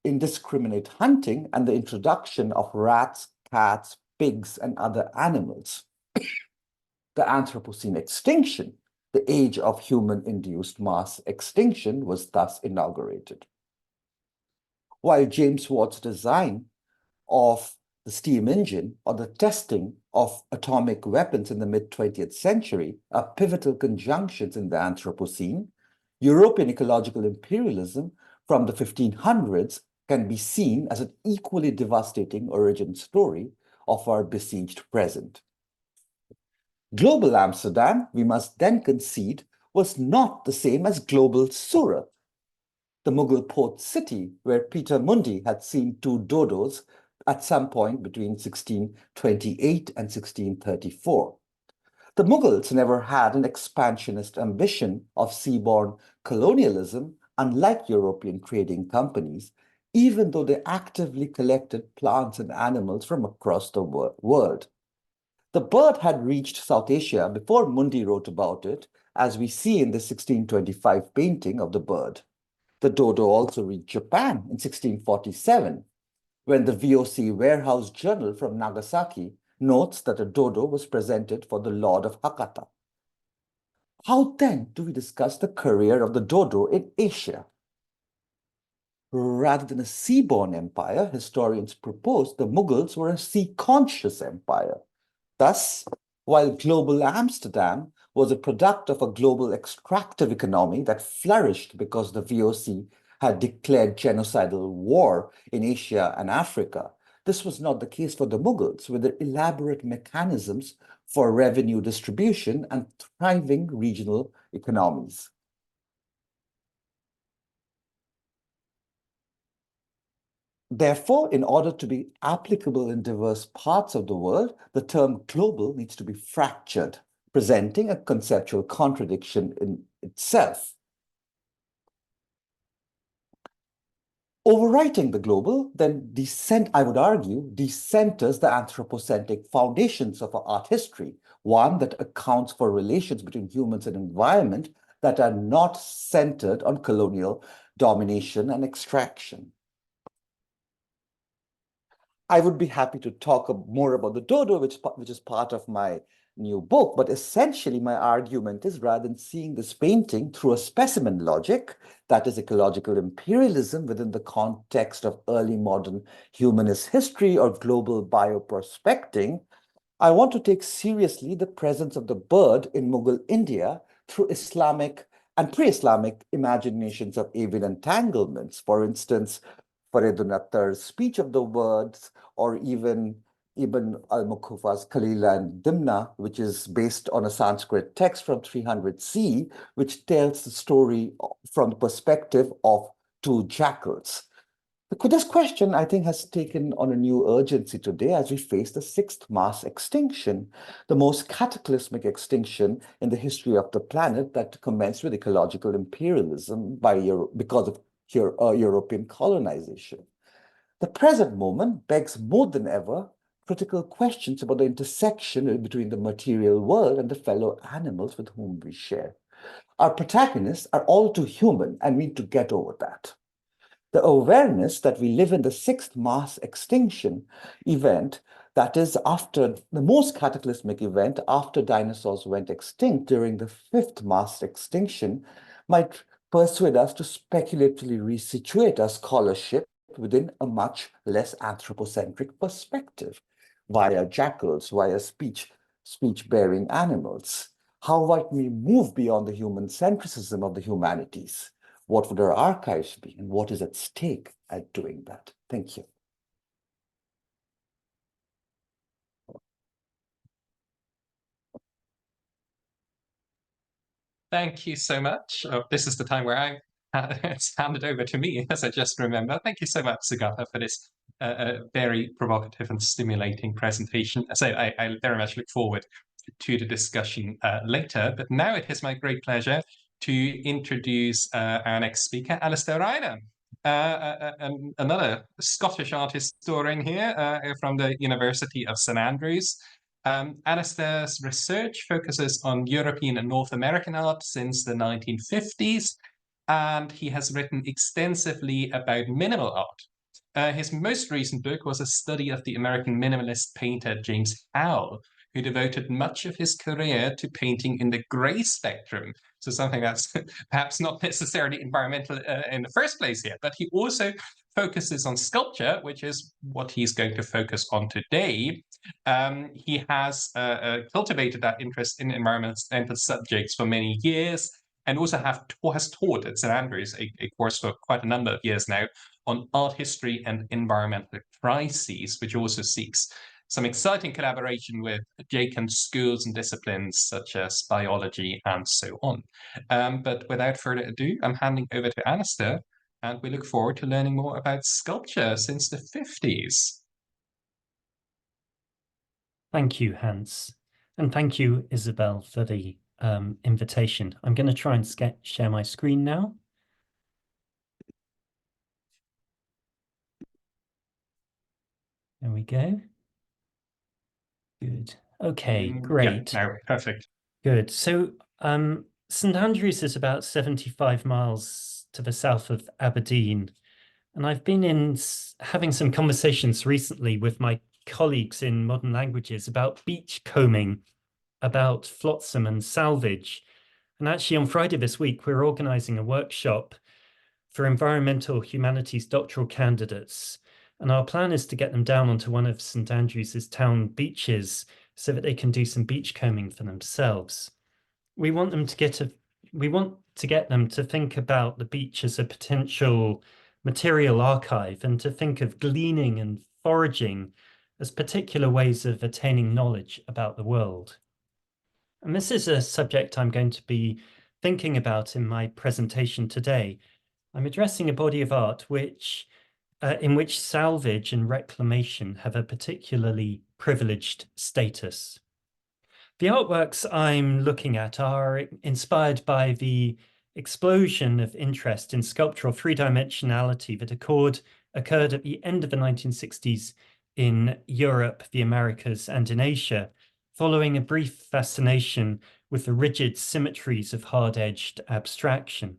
indiscriminate hunting and the introduction of rats, cats, pigs, and other animals. The Anthropocene extinction, the age of human-induced mass extinction, was thus inaugurated. While James Watt's design of the steam engine or the testing of atomic weapons in the mid-20th century are pivotal conjunctions in the Anthropocene, European ecological imperialism from the 1500s can be seen as an equally devastating origin story of our besieged present. Global Amsterdam, we must then concede, was not the same as global Surat, the Mughal port city where Peter Mundy had seen two dodos at some point between 1628 and 1634. The Mughals never had an expansionist ambition of seaborne colonialism, unlike European trading companies, even though they actively collected plants and animals from across the world. The bird had reached South Asia before Mundy wrote about it, as we see in the 1625 painting of the bird. The dodo also reached Japan in 1647, when the VOC Warehouse Journal from Nagasaki notes that a dodo was presented for the Lord of Hakata. How then do we discuss the career of the dodo in Asia? Rather than a seaborne empire, historians propose the Mughals were a sea-conscious empire. Thus, while global Amsterdam was a product of a global extractive economy that flourished because the VOC had declared genocidal war in Asia and Africa, this was not the case for the Mughals, with their elaborate mechanisms for revenue distribution and thriving regional economies. Therefore, in order to be applicable in diverse parts of the world, the term global needs to be fractured, presenting a conceptual contradiction in itself. Overwriting the global, then I would argue, decenters the anthropocentric foundations of our art history, one that accounts for relations between humans and environment that are not centered on colonial domination and extraction. I would be happy to talk more about the dodo, which is part of my new book, but essentially my argument is, rather than seeing this painting through a specimen logic, that is ecological imperialism within the context of early modern humanist history or global bioprospecting, I want to take seriously the presence of the bird in Mughal India through Islamic and pre-Islamic imaginations of avian entanglements. For instance, Faridun Attar's Speech of the Words, or even Ibn al-Mukufa's Kalila and Dimna, which is based on a Sanskrit text from 300 CE, which tells the story from the perspective of two jackals. This question, I think, has taken on a new urgency today as we face the sixth mass extinction, the most cataclysmic extinction in the history of the planet that commenced with ecological imperialism because of European colonization. The present moment begs more than ever critical questions about the intersection between the material world and the fellow animals with whom we share. Our protagonists are all too human, and we need to get over that. The awareness that we live in the sixth mass extinction event, that is after the most cataclysmic event after dinosaurs went extinct during the fifth mass extinction, might persuade us to speculatively resituate our scholarship within a much less anthropocentric perspective, via jackals, via speech-bearing animals. How might we move beyond the human centricism of the humanities? What would our archives be, and what is at stake at doing that? Thank you. Thank you so much. Oh, this is the time where it's handed over to me, as I just remember. Thank you so much, Sugata, for this very provocative and stimulating presentation. So I very much look forward to the discussion later. But now it is my great pleasure to introduce our next speaker, Alistair Ryder, another Scottish art historian here from the University of St Andrews. Alistair's research focuses on European and North American art since the 1950s, and he has written extensively about minimal art. His most recent book was a study of the American minimalist painter James Howell, who devoted much of his career to painting in the gray spectrum. So something that's perhaps not necessarily environmental in the first place here, but he also focuses on sculpture, which is what he's going to focus on today. He has cultivated that interest in environmental subjects for many years, and also has taught at St Andrews a course for quite a number of years now on art history and environmental crises, which also seeks some exciting collaboration with adjacent schools and disciplines such as biology and so on. But without further ado, I'm handing over to Alistair, and we look forward to learning more about sculpture since the 50s. Thank you, Hans. And thank you, Isabel, for the invitation. I'm going to try and share my screen now. There we go. Good. Okay, great. Yeah, no, perfect. Good. So St Andrews is about 75 miles to the south of Aberdeen. And I've been having some conversations recently with my colleagues in modern languages about beach combing, about flotsam and salvage. And actually on Friday this week, we're organizing a workshop for environmental humanities doctoral candidates. And our plan is to get them down onto one of St Andrews's town beaches so that they can do some beach combing for themselves. We want them to get them to think about the beach as a potential material archive, and to think of gleaning and foraging as particular ways of attaining knowledge about the world. And this is a subject I'm going to be thinking about in my presentation today. I'm addressing a body of art in which salvage and reclamation have a particularly privileged status. The artworks I'm looking at are inspired by the explosion of interest in sculptural three-dimensionality that occurred at the end of the 1960s in Europe, the Americas, and in Asia, following a brief fascination with the rigid symmetries of hard-edged abstraction.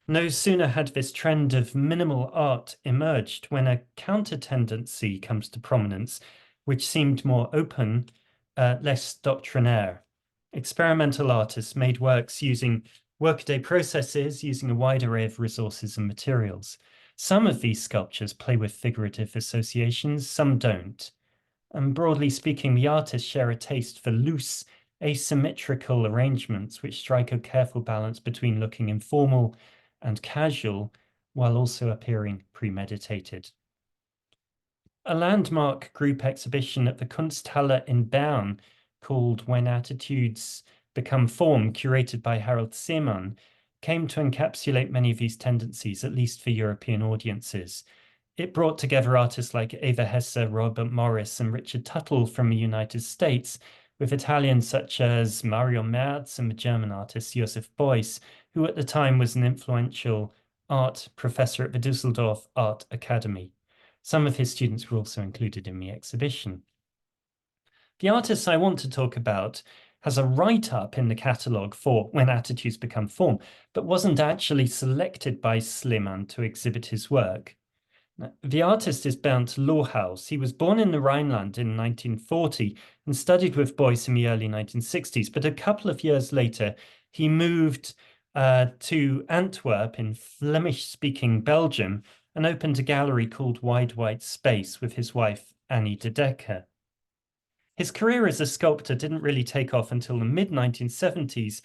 No sooner had this trend of minimal art emerged when a counter-tendency comes to prominence, which seemed more open, less doctrinaire. Experimental artists made works using workaday processes, using a wide array of resources and materials. Some of these sculptures play with figurative associations, some don't. And broadly speaking, the artists share a taste for loose, asymmetrical arrangements which strike a careful balance between looking informal and casual, while also appearing premeditated. A landmark group exhibition at the Kunsthalle in Bern, called When Attitudes Become Form, curated by Harold Seemann, came to encapsulate many of these tendencies, at least for European audiences. It brought together artists like Eva Hesse, Robert Morris, and Richard Tuttle from the United States, with Italians such as Mario Merz and the German artist Josef Beuys, who at the time was an influential art professor at the Düsseldorf Art Academy. Some of his students were also included in the exhibition. The artist I want to talk about has a write-up in the catalogue for When Attitudes Become Form, but wasn't actually selected by Seemann to exhibit his work. The artist is Bernd Lohaus. He was born in the Rhineland in 1940 and studied with Beuys in the early 1960s, but a couple of years later, he moved to Antwerp in Flemish-speaking Belgium and opened a gallery called Wide White Space with his wife, Annie de Decker. His career as a sculptor didn't really take off until the mid-1970s,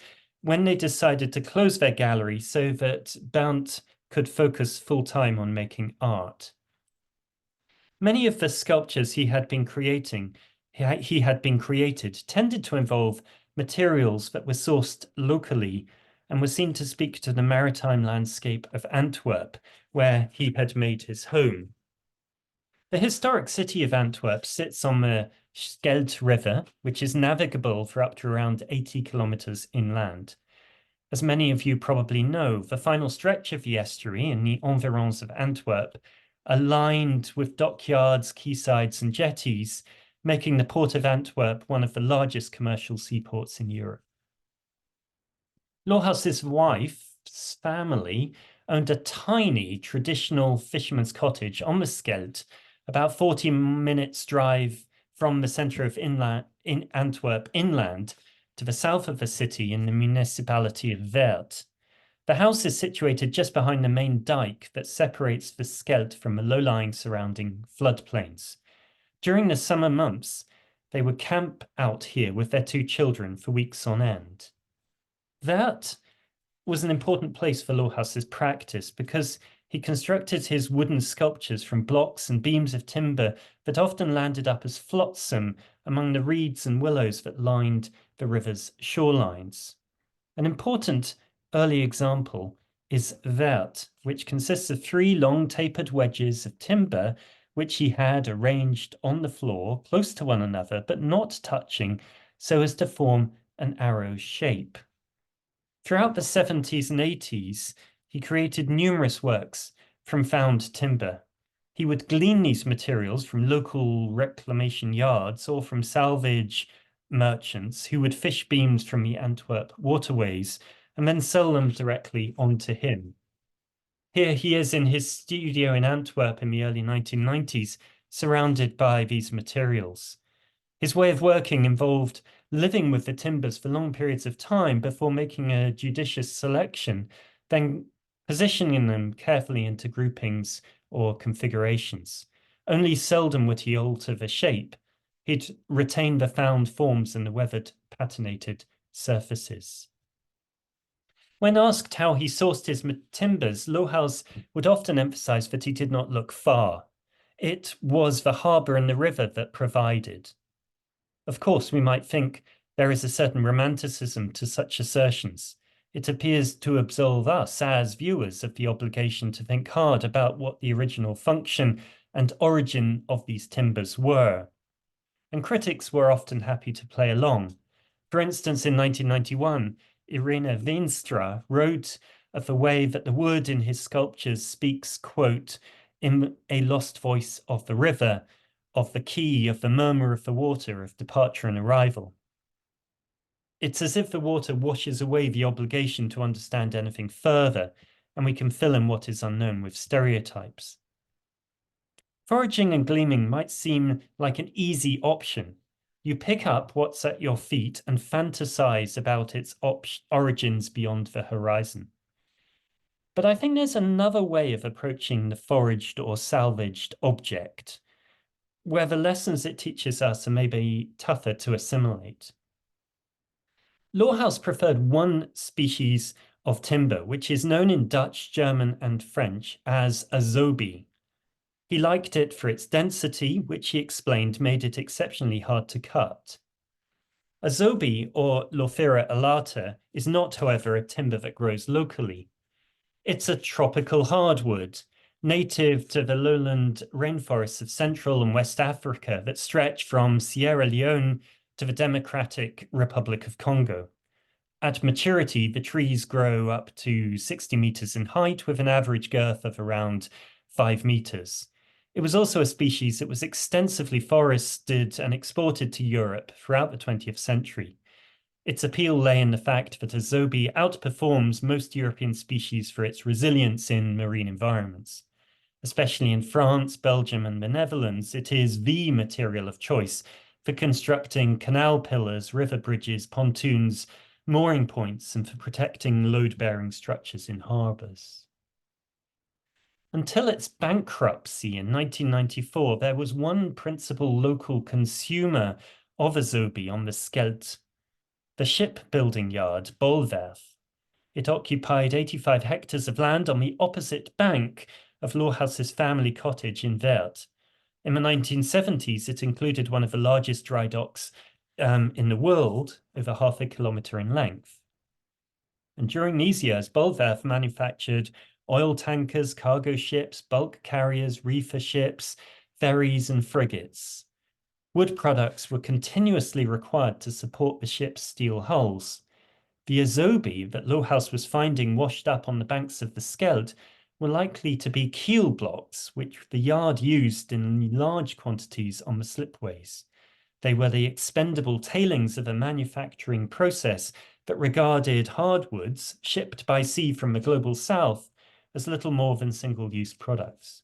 when they decided to close their gallery so that Bount could focus full-time on making art. Many of the sculptures he had been created tended to involve materials that were sourced locally and were seen to speak to the maritime landscape of Antwerp, where he had made his home. The historic city of Antwerp sits on the Scheldt River, which is navigable for up to around 80 kilometers inland. As many of you probably know, the final stretch of the estuary in the environs of Antwerp are lined with dockyards, quaysides, and jetties, making the port of Antwerp one of the largest commercial seaports in Europe. Lohaus's wife's family owned a tiny traditional fisherman's cottage on the Scheldt, about 40 minutes drive from the center of Antwerp inland to the south of the city in the municipality of Weert. The house is situated just behind the main dike that separates the Scheldt from the low-lying surrounding floodplains. During the summer months, they would camp out here with their 2 children for weeks on end. That was an important place for Lohaus's practice because he constructed his wooden sculptures from blocks and beams of timber that often landed up as flotsam among the reeds and willows that lined the river's shorelines. An important early example is Weert, which consists of 3 long tapered wedges of timber which he had arranged on the floor close to one another but not touching so as to form an arrow shape. Throughout the 70s and 80s, he created numerous works from found timber. He would glean these materials from local reclamation yards or from salvage merchants who would fish beams from the Antwerp waterways and then sell them directly onto him. Here he is in his studio in Antwerp in the early 1990s, surrounded by these materials. His way of working involved living with the timbers for long periods of time before making a judicious selection, then positioning them carefully into groupings or configurations. Only seldom would he alter the shape. He'd retain the found forms and the weathered, patinated surfaces. When asked how he sourced his timbers, Lohaus would often emphasize that he did not look far. It was the harbour and the river that provided. Of course, we might think there is a certain romanticism to such assertions. It appears to absolve us as viewers of the obligation to think hard about what the original function and origin of these timbers were. And critics were often happy to play along. For instance, in 1991, Irene Veenstra wrote of the way that the wood in his sculptures speaks, quote, in a lost voice of the river, of the quay, of the murmur of the water, of departure and arrival. It's as if the water washes away the obligation to understand anything further, and we can fill in what is unknown with stereotypes. Foraging and gleaming might seem like an easy option. You pick up what's at your feet and fantasize about its origins beyond the horizon. But I think there's another way of approaching the foraged or salvaged object, where the lessons it teaches us are maybe tougher to assimilate. Lohaus preferred one species of timber, which is known in Dutch, German, and French as a zobi. He liked it for its density, which he explained made it exceptionally hard to cut. A zobi, or Lophyra alata, is not, however, a timber that grows locally. It's a tropical hardwood, native to the lowland rainforests of Central and West Africa that stretch from Sierra Leone to the Democratic Republic of Congo. At maturity, the trees grow up to 60 meters in height with an average girth of around 5 meters. It was also a species that was extensively forested and exported to Europe throughout the 20th century. Its appeal lay in the fact that a zobi outperforms most European species for its resilience in marine environments. Especially in France, Belgium, and the Netherlands, it is the material of choice for constructing canal pillars, river bridges, pontoons, mooring points, and for protecting load-bearing structures in harbours. Until its bankruptcy in 1994, there was one principal local consumer of a zobi on the Scheldt. the shipbuilding yard, Bolwerth. It occupied 85 hectares of land on the opposite bank of Lohaus's family cottage in Weert. In the 1970s, it included one of the largest dry docks in the world, over half a kilometre in length. And during these years, Bolwerth manufactured oil tankers, cargo ships, bulk carriers, reefer ships, ferries, and frigates. Wood products were continuously required to support the ship's steel hulls. The azobe that Lohaus was finding washed up on the banks of the Scheldt were likely to be keel blocks, which the yard used in large quantities on the slipways. They were the expendable tailings of a manufacturing process that regarded hardwoods shipped by sea from the global south as little more than single-use products.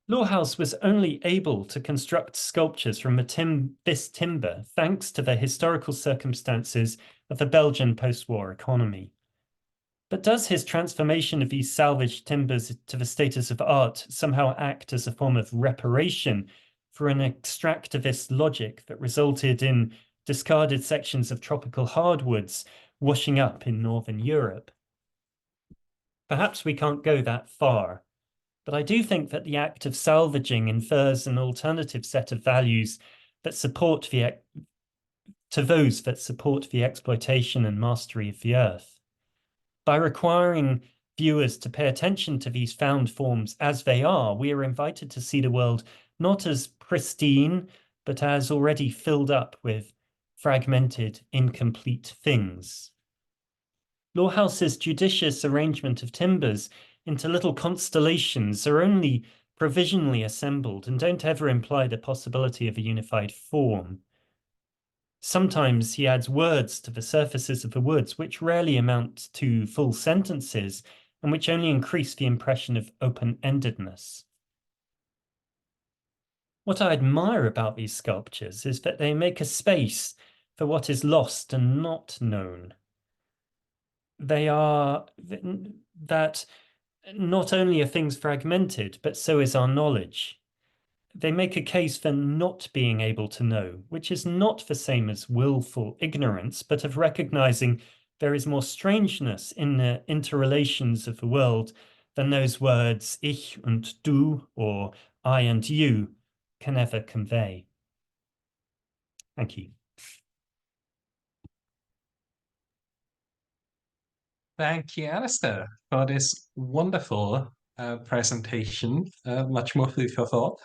Lohaus was only able to construct sculptures from this timber thanks to the historical circumstances of the Belgian post-war economy. But does his transformation of these salvaged timbers to the status of art somehow act as a form of reparation for an extractivist logic that resulted in discarded sections of tropical hardwoods washing up in Northern Europe? Perhaps we can't go that far. But I do think that the act of salvaging infers an alternative set of values that support those that support the exploitation and mastery of the earth. By requiring viewers to pay attention to these found forms as they are, we are invited to see the world not as pristine, but as already filled up with fragmented, incomplete things. Lohaus's judicious arrangement of timbers into little constellations are only provisionally assembled and don't ever imply the possibility of a unified form. Sometimes he adds words to the surfaces of the woods, which rarely amount to full sentences and which only increase the impression of open-endedness. What I admire about these sculptures is that they make a space for what is lost and not known. They are that not only are things fragmented, but so is our knowledge. They make a case for not being able to know, which is not the same as willful ignorance, but of recognizing there is more strangeness in the interrelations of the world than those words ich und du or I and you can ever convey. Thank you. Thank you, Alistair, for this wonderful presentation, much more food for thought.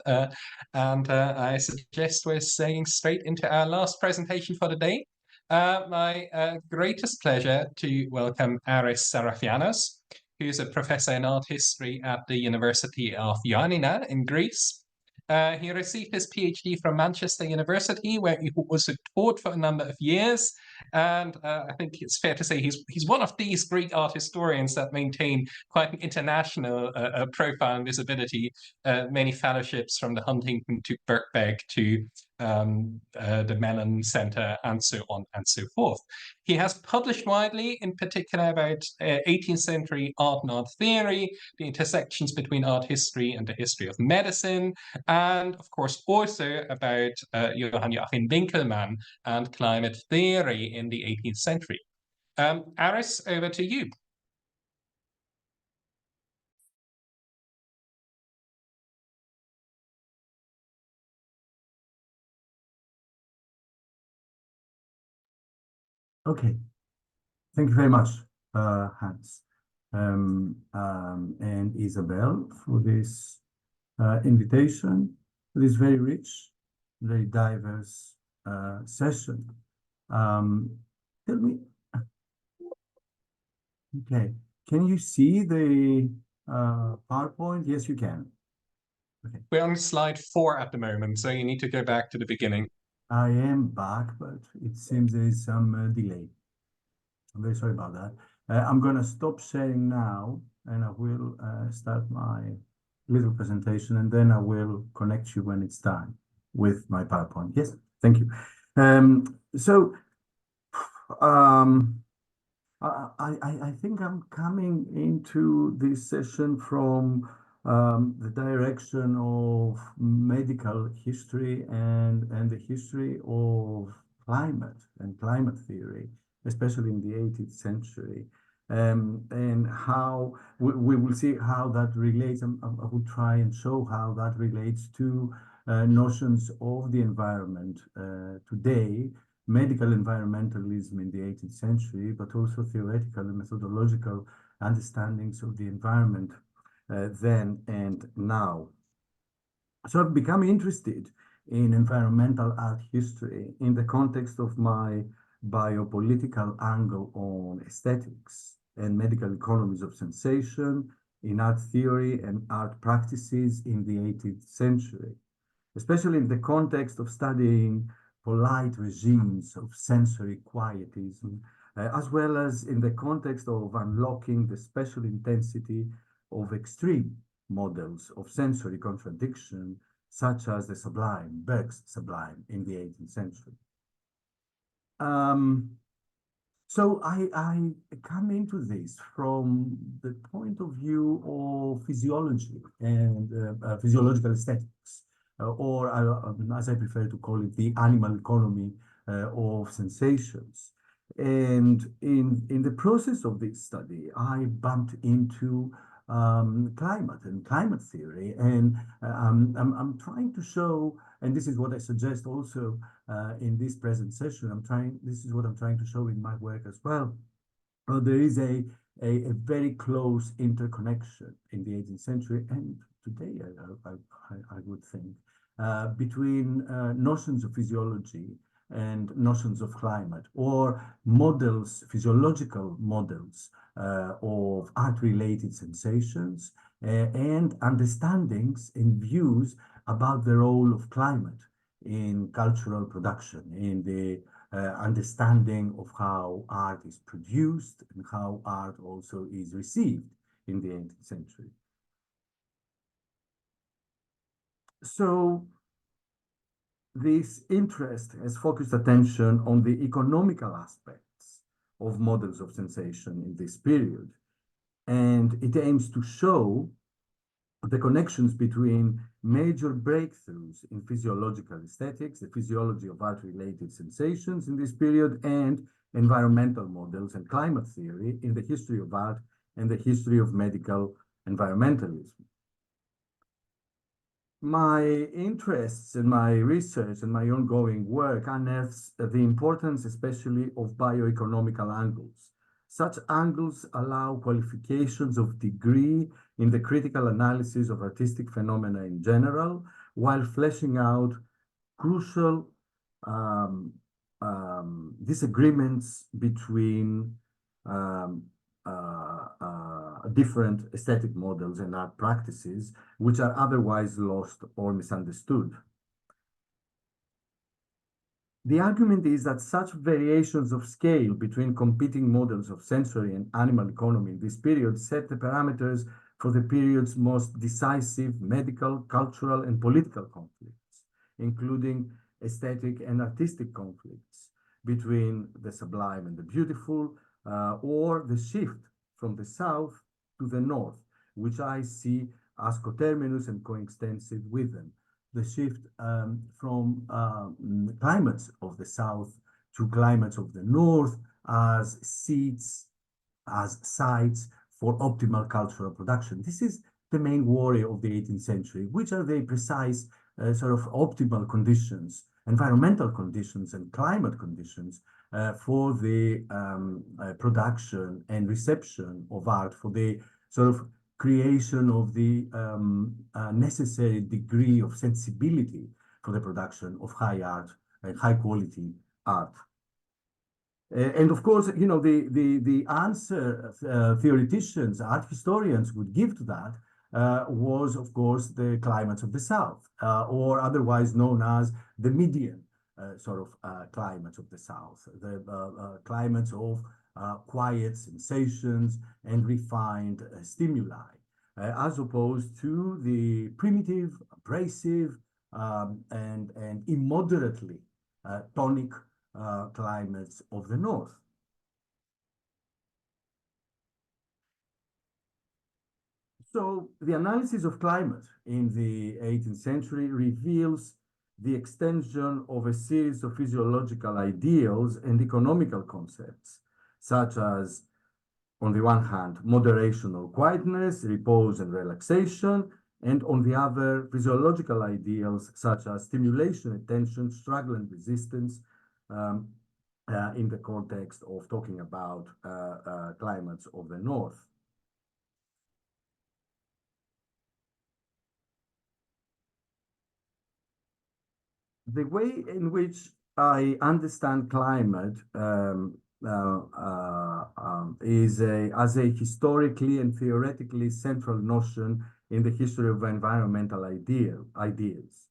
And I suggest we're saying straight into our last presentation for the day. My greatest pleasure to welcome Aris Sarafianos, who's a professor in art history at the University of Ioannina in Greece. He received his PhD from Manchester University, where he was taught for a number of years. And I think it's fair to say he's one of these Greek art historians that maintain quite an international profile and visibility, many fellowships from the Huntington to Birkbeck to the Mellon Center and so on and so forth. He has published widely, in particular about 18th century art and art theory, the intersections between art history and the history of medicine, and of course also about Johann Joachim Winckelmann and climate theory in the 18th century. Aris, over to you. Okay, thank you very much, Hans and Isabel, for this invitation, for this very rich, very diverse session. Tell me, okay, can you see the PowerPoint? Yes, you can. Okay. We're on slide 4 at the moment, so you need to go back to the beginning. I am back, but it seems there is some delay. I'm very sorry about that. I'm going to stop sharing now, and I will start my little presentation, and then I will connect you when it's done with my PowerPoint. Yes, thank you. I think I'm coming into this session from the direction of medical history and the history of climate and climate theory, especially in the 18th century, and how we will see how that relates. I will try and show how that relates to notions of the environment today, medical environmentalism in the 18th century, but also theoretical and methodological understandings of the environment then and now. So I've become interested in environmental art history in the context of my biopolitical angle on aesthetics and medical economies of sensation in art theory and art practices in the 18th century, especially in the context of studying polite regimes of sensory quietism, as well as in the context of unlocking the special intensity of extreme models of sensory contradiction, such as the sublime, Berg's sublime in the 18th century. So I come into this from the point of view of physiology and physiological aesthetics, or as I prefer to call it, the animal economy of sensations. And in the process of this study, I bumped into climate and climate theory, and I'm trying to show, and this is what I suggest also in this present session. This is what I'm trying to show in my work as well. There is a very close interconnection in the 18th century and today, I would think, between notions of physiology and notions of climate, or models, physiological models of art-related sensations and understandings and views about the role of climate in cultural production, in the understanding of how art is produced and how art also is received in the 18th century. So this interest has focused attention on the economical aspects of models of sensation in this period, and it aims to show the connections between major breakthroughs in physiological aesthetics, the physiology of art-related sensations in this period, and environmental models and climate theory in the history of art and the history of medical environmentalism. My interests and my research and my ongoing work unearths the importance especially of bioeconomical angles. Such angles allow qualifications of degree in the critical analysis of artistic phenomena in general, while fleshing out crucial disagreements between different aesthetic models and art practices, which are otherwise lost or misunderstood. The argument is that such variations of scale between competing models of sensory and animal economy in this period set the parameters for the period's most decisive medical, cultural, and political conflicts, including aesthetic and artistic conflicts between the sublime and the beautiful, or the shift from the south to the north, which I see as coterminous and coextensive with them. The shift from climates of the south to climates of the north as seats, as sites for optimal cultural production. This is the main worry of the 18th century, which are the precise sort of optimal conditions, environmental conditions and climate conditions for the production and reception of art, for the sort of creation of the necessary degree of sensibility for the production of high art and high quality art. And of course, you know, the answer theoreticians, art historians would give to that was, of course, the climates of the South, or otherwise known as the median sort of climates of the South, the climates of quiet sensations and refined stimuli, as opposed to the primitive, abrasive, and immoderately tonic climates of the North. So the analysis of climate in the 18th century reveals the extension of a series of physiological ideals and economical concepts, such as, on the one hand, moderation or quietness, repose and relaxation, and on the other, physiological ideals such as stimulation, attention, struggle, and resistance, in the context of talking about climates of the North. The way in which I understand climate is as a historically and theoretically central notion in the history of environmental ideas.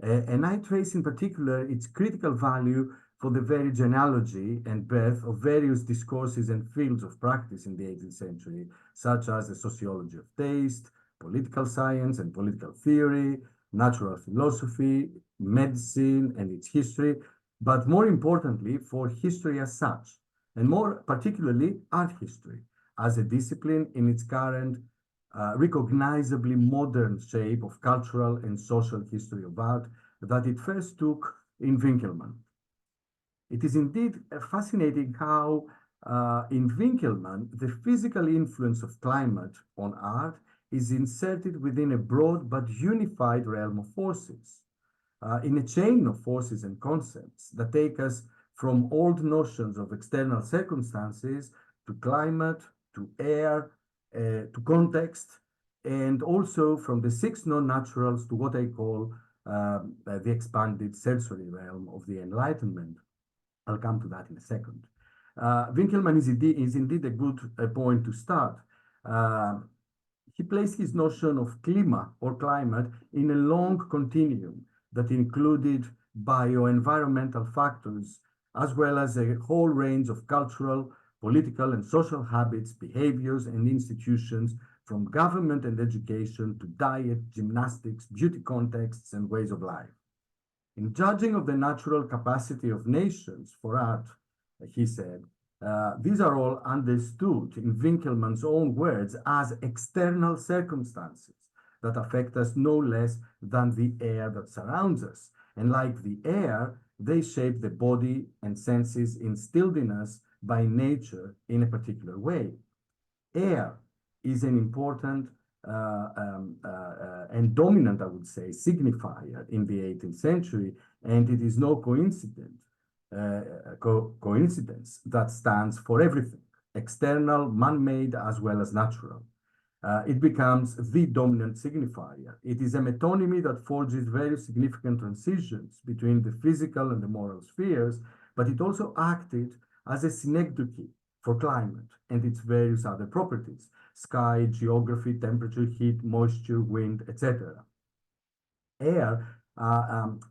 And I trace in particular its critical value for the very genealogy and birth of various discourses and fields of practice in the 18th century, such as the sociology of taste, political science and political theory, natural philosophy, medicine and its history, but more importantly, for history as such, and more particularly art history, as a discipline in its current recognizably modern shape of cultural and social history of art that it first took in Winkelmann. It is indeed fascinating how in Winkelmann, the physical influence of climate on art is inserted within a broad but unified realm of forces, in a chain of forces and concepts that take us from old notions of external circumstances to climate, to air, to context, and also from the six non-naturals to what I call the expanded sensory realm of the Enlightenment. I'll come to that in a second. Winkelmann is indeed a good point to start. He placed his notion of klima or climate in a long continuum that included bioenvironmental factors, as well as a whole range of cultural, political, and social habits, behaviors, and institutions, from government and education to diet, gymnastics, beauty contexts, and ways of life. In judging of the natural capacity of nations for art, he said, these are all understood in Winkelmann's own words as external circumstances that affect us no less than the air that surrounds us. And like the air, they shape the body and senses instilled in us by nature in a particular way. Air is an important and dominant, I would say, signifier in the 18th century, and it is no coincidence that stands for everything, external, man-made, as well as natural. It becomes the dominant signifier. It is a metonymy that forges very significant transitions between the physical and the moral spheres, but it also acted as a synecdoche for climate and its various other properties: sky, geography, temperature, heat, moisture, wind, etc. Air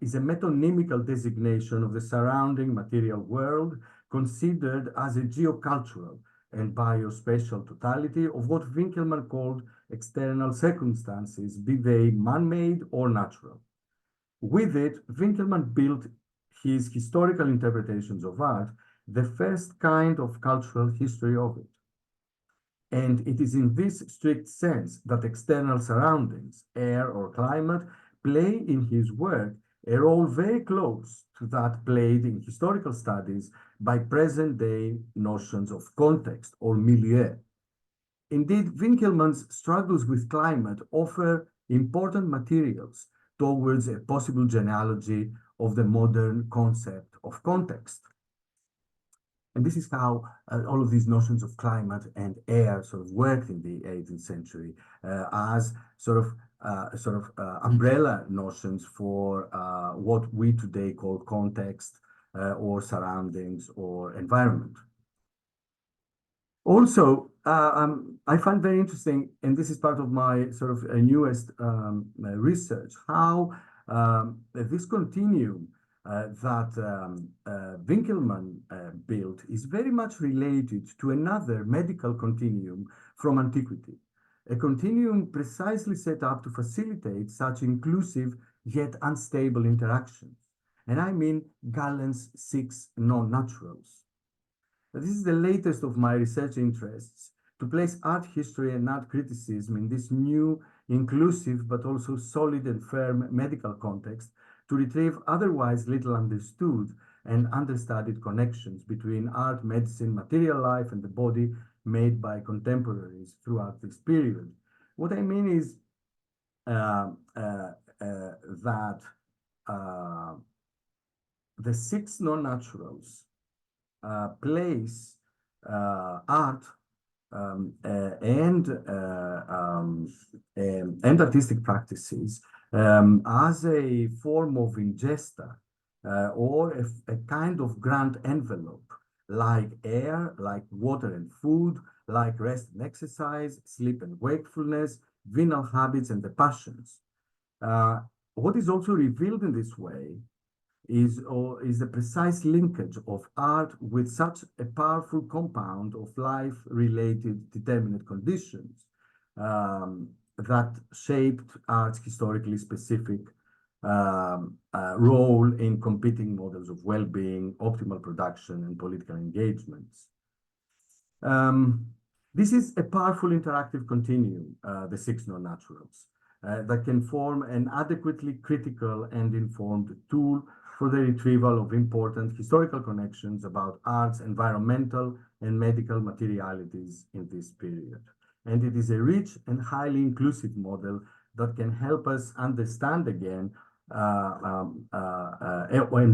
is a metonymical designation of the surrounding material world, considered as a geocultural and biospatial totality of what Winkelmann called external circumstances, be they man-made or natural. With it, Winkelmann built his historical interpretations of art, the first kind of cultural history of it. And it is in this strict sense that external surroundings, air or climate, play in his work a role very close to that played in historical studies by present-day notions of context or milieu. Indeed, Winkelmann's struggles with climate offer important materials towards a possible genealogy of the modern concept of context. And this is how all of these notions of climate and air sort of worked in the 18th century as sort of umbrella notions for what we today call context or surroundings or environment. Also, I find very interesting, and this is part of my sort of newest research, how this continuum that Winkelmann built is very much related to another medical continuum from antiquity, a continuum precisely set up to facilitate such inclusive yet unstable interactions. And I mean Galen's six non-naturals. This is the latest of my research interests, to place art history and art criticism in this new, inclusive, but also solid and firm medical context to retrieve otherwise little understood and understudied connections between art, medicine, material life, and the body made by contemporaries throughout this period. What I mean is that the six non-naturals place art and artistic practices as a form of ingesta or a kind of grant envelope, like air, like water and food, like rest and exercise, sleep and wakefulness, venal habits and the passions. What is also revealed in this way is the precise linkage of art with such a powerful compound of life-related determinate conditions that shaped art's historically specific role in competing models of well-being, optimal production, and political engagements. This is a powerful interactive continuum, the six non-naturals, that can form an adequately critical and informed tool for the retrieval of important historical connections about art's environmental and medical materialities in this period. And it is a rich and highly inclusive model that can help us understand again and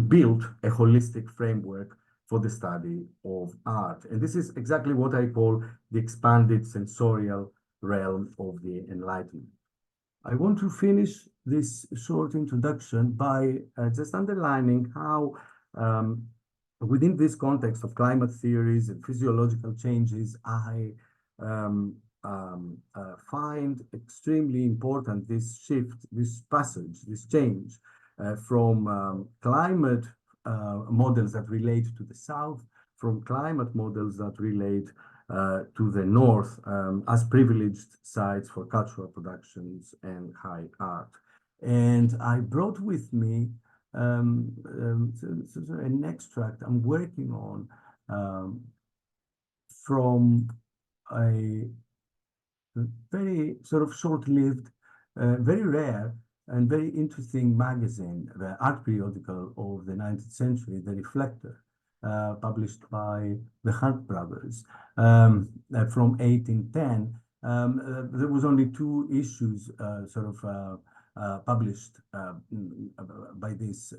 build a holistic framework for the study of art. And this is exactly what I call the expanded sensorial realm of the Enlightenment. I want to finish this short introduction by just underlining how within this context of climate theories and physiological changes, I find extremely important this shift, this passage, this change from climate models that relate to the south, from climate models that relate to the north as privileged sites for cultural productions and high art. And I brought with me an extract I'm working on from a very sort of short-lived, very rare and very interesting magazine, the art periodical of the 19th century, The Reflector, published by the Hunt brothers from 1810. There was only 2 issues published by this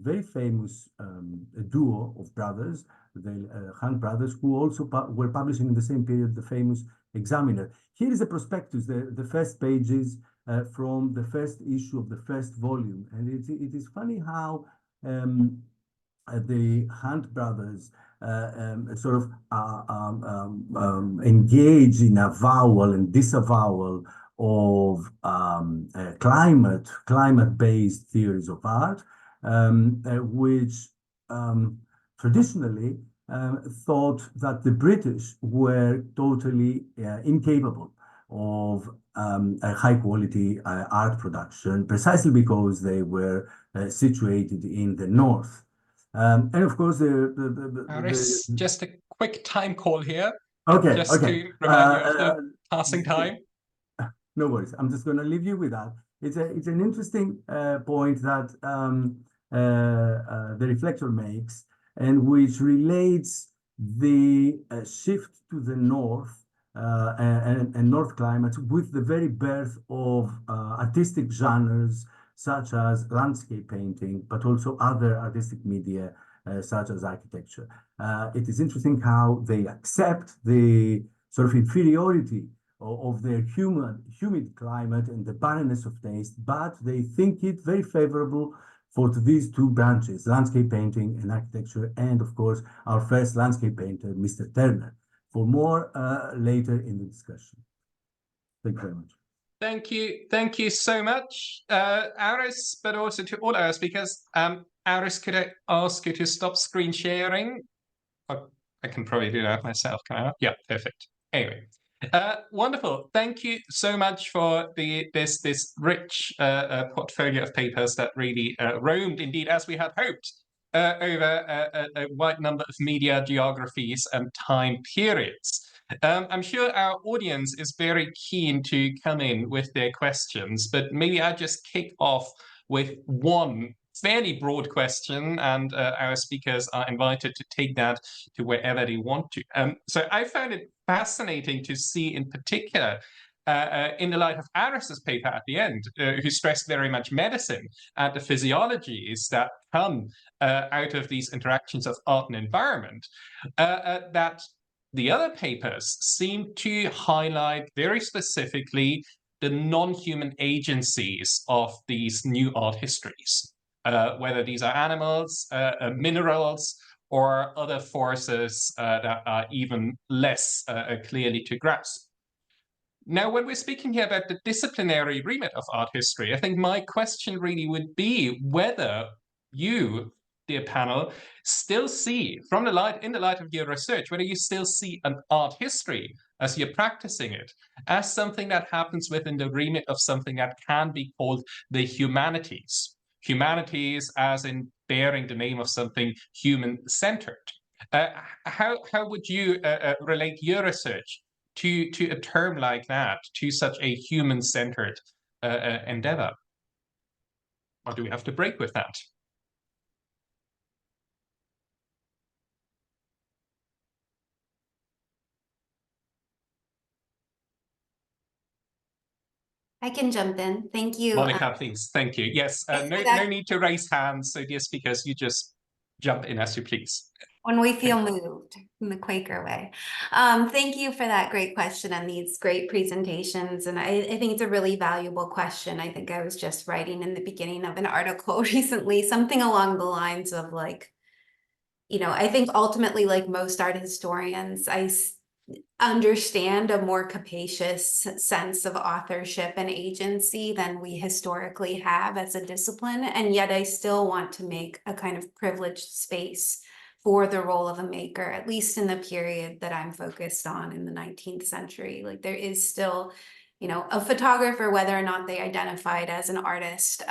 very famous duo of brothers, the Hunt brothers, who also were publishing in the same period the famous Examiner. Here is a prospectus, the first pages from the first issue of the first volume. And it is funny how the Hunt brothers engage in avowal and disavowal of climate-based theories of art, which traditionally thought that the British were totally incapable of a high-quality art production, precisely because they were situated in the north. And of course, just a quick time call here. Okay, just okay. to remind you of the passing time. No worries. I'm just going to leave you with that. It's an interesting point that the Reflector makes, and which relates the shift to the north and north climates with the very birth of artistic genres such as landscape painting, but also other artistic media such as architecture. It is interesting how they accept the sort of inferiority of their humid climate and the barrenness of taste, but they think it very favorable for these 2 branches, landscape painting and architecture, and of course, our first landscape painter, Mr. Turner. For more later in the discussion. Thank you very much. Thank you so much, Aris, but also to all our speakers. Aris, could I ask you to stop screen sharing? I can probably do that myself, can I? Yeah, perfect. Anyway, wonderful. Thank you so much for this rich portfolio of papers that really roamed, indeed, as we had hoped, over a wide number of media, geographies, and time periods. I'm sure our audience is very keen to come in with their questions, but maybe I just kick off with one fairly broad question, and our speakers are invited to take that to wherever they want to. So I found it fascinating to see in particular, in the light of Aris's paper at the end, who stressed very much medicine and the physiologies that come out of these interactions of art and environment, that the other papers seem to highlight very specifically the non-human agencies of these new art histories, whether these are animals, minerals, or other forces that are even less clearly to grasp. Now, when we're speaking here about the disciplinary remit of art history, I think my question really would be whether you, dear panel, still see, in the light of your research, whether you still see an art history as you're practicing it as something that happens within the remit of something that can be called the humanities. Humanities as in bearing the name of something human-centered. How would you relate your research to a term like that, to such a human-centered endeavor? Or do we have to break with that? I can jump in. Thank you. Monica, please. Thank you. Yes, no need to raise hands. So, dear speakers, you just jump in as you please. When we feel moved in the Quaker way. Thank you for that great question and these great presentations. And I think it's a really valuable question. I think I was just writing in the beginning of an article recently, something along the lines of like, I think ultimately, like most art historians, I understand a more capacious sense of authorship and agency than we historically have as a discipline. And yet I still want to make a kind of privileged space for the role of a maker, at least in the period that I'm focused on in the 19th century. Like there is still, a photographer, whether or not they identified as an artist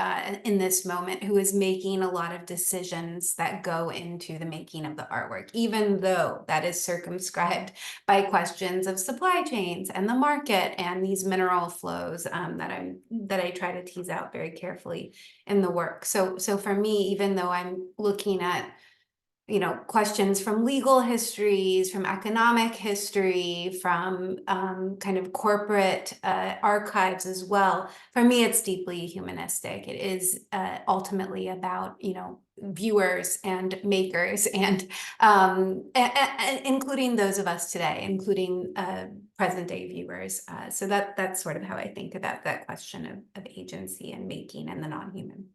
in this moment, who is making a lot of decisions that go into the making of the artwork, even though that is circumscribed by questions of supply chains and the market and these mineral flows that I try to tease out very carefully in the work. So for me, even though I'm looking at questions from legal histories, from economic history, from kind of corporate archives as well. For me, it's deeply humanistic. It is ultimately about, viewers and makers and including those of us today, including present day viewers. So that's sort of how I think about that question of agency and making and the non-human.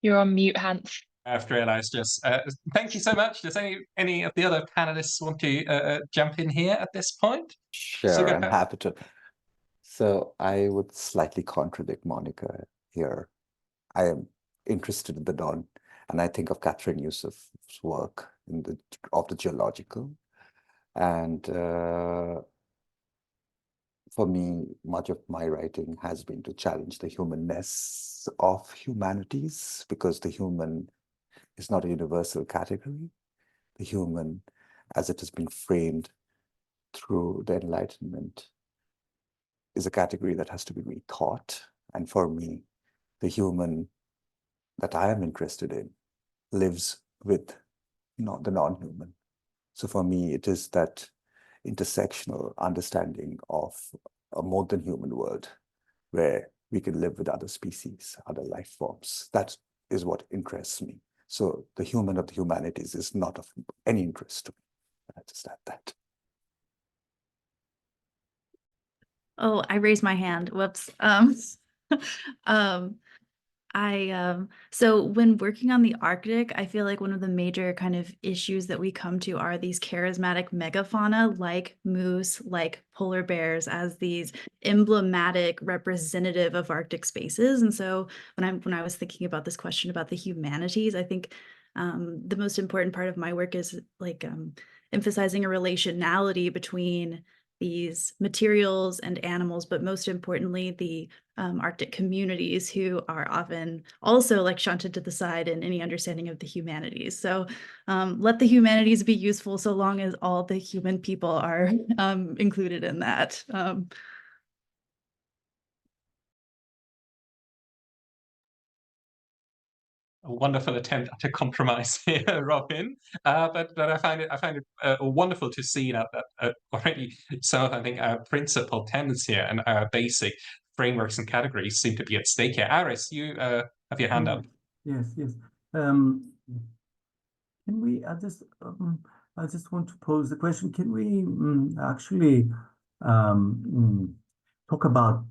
You're on mute, Hans. I've realized, just thank you so much. Does any of the other panelists want to jump in here at this point? Sure, I'm happy to. So I would slightly contradict Monica here. I am interested in the non, and I think of Catherine Yusuf's work of the geological. And for me, much of my writing has been to challenge the humanness of humanities, because the human is not a universal category. The human, as it has been framed through the Enlightenment, is a category that has to be rethought. And for me, the human that I am interested in lives with the non-human. So for me, it is that intersectional understanding of a more than human world where we can live with other species, other life forms. That is what interests me. So the human of the humanities is not of any interest to me. I just add that. Oh, I raised my hand. Whoops. So when working on the Arctic, I feel like one of the major kind of issues that we come to are these charismatic megafauna like moose, like polar bears, as these emblematic representative of Arctic spaces. And so when I was thinking about this question about the humanities, I think the most important part of my work is like emphasizing a relationality between these materials and animals, but most importantly, the Arctic communities who are often also like shunted to the side in any understanding of the humanities. So let the humanities be useful so long as all the human people are included in that. A wonderful attempt at a compromise here, Robin. But I find it wonderful to see that already some of, I think, our principal tenets here and our basic frameworks and categories seem to be at stake here. Aris, you have your hand up. Yes. Can we? I just want to pose the question. Can we actually talk about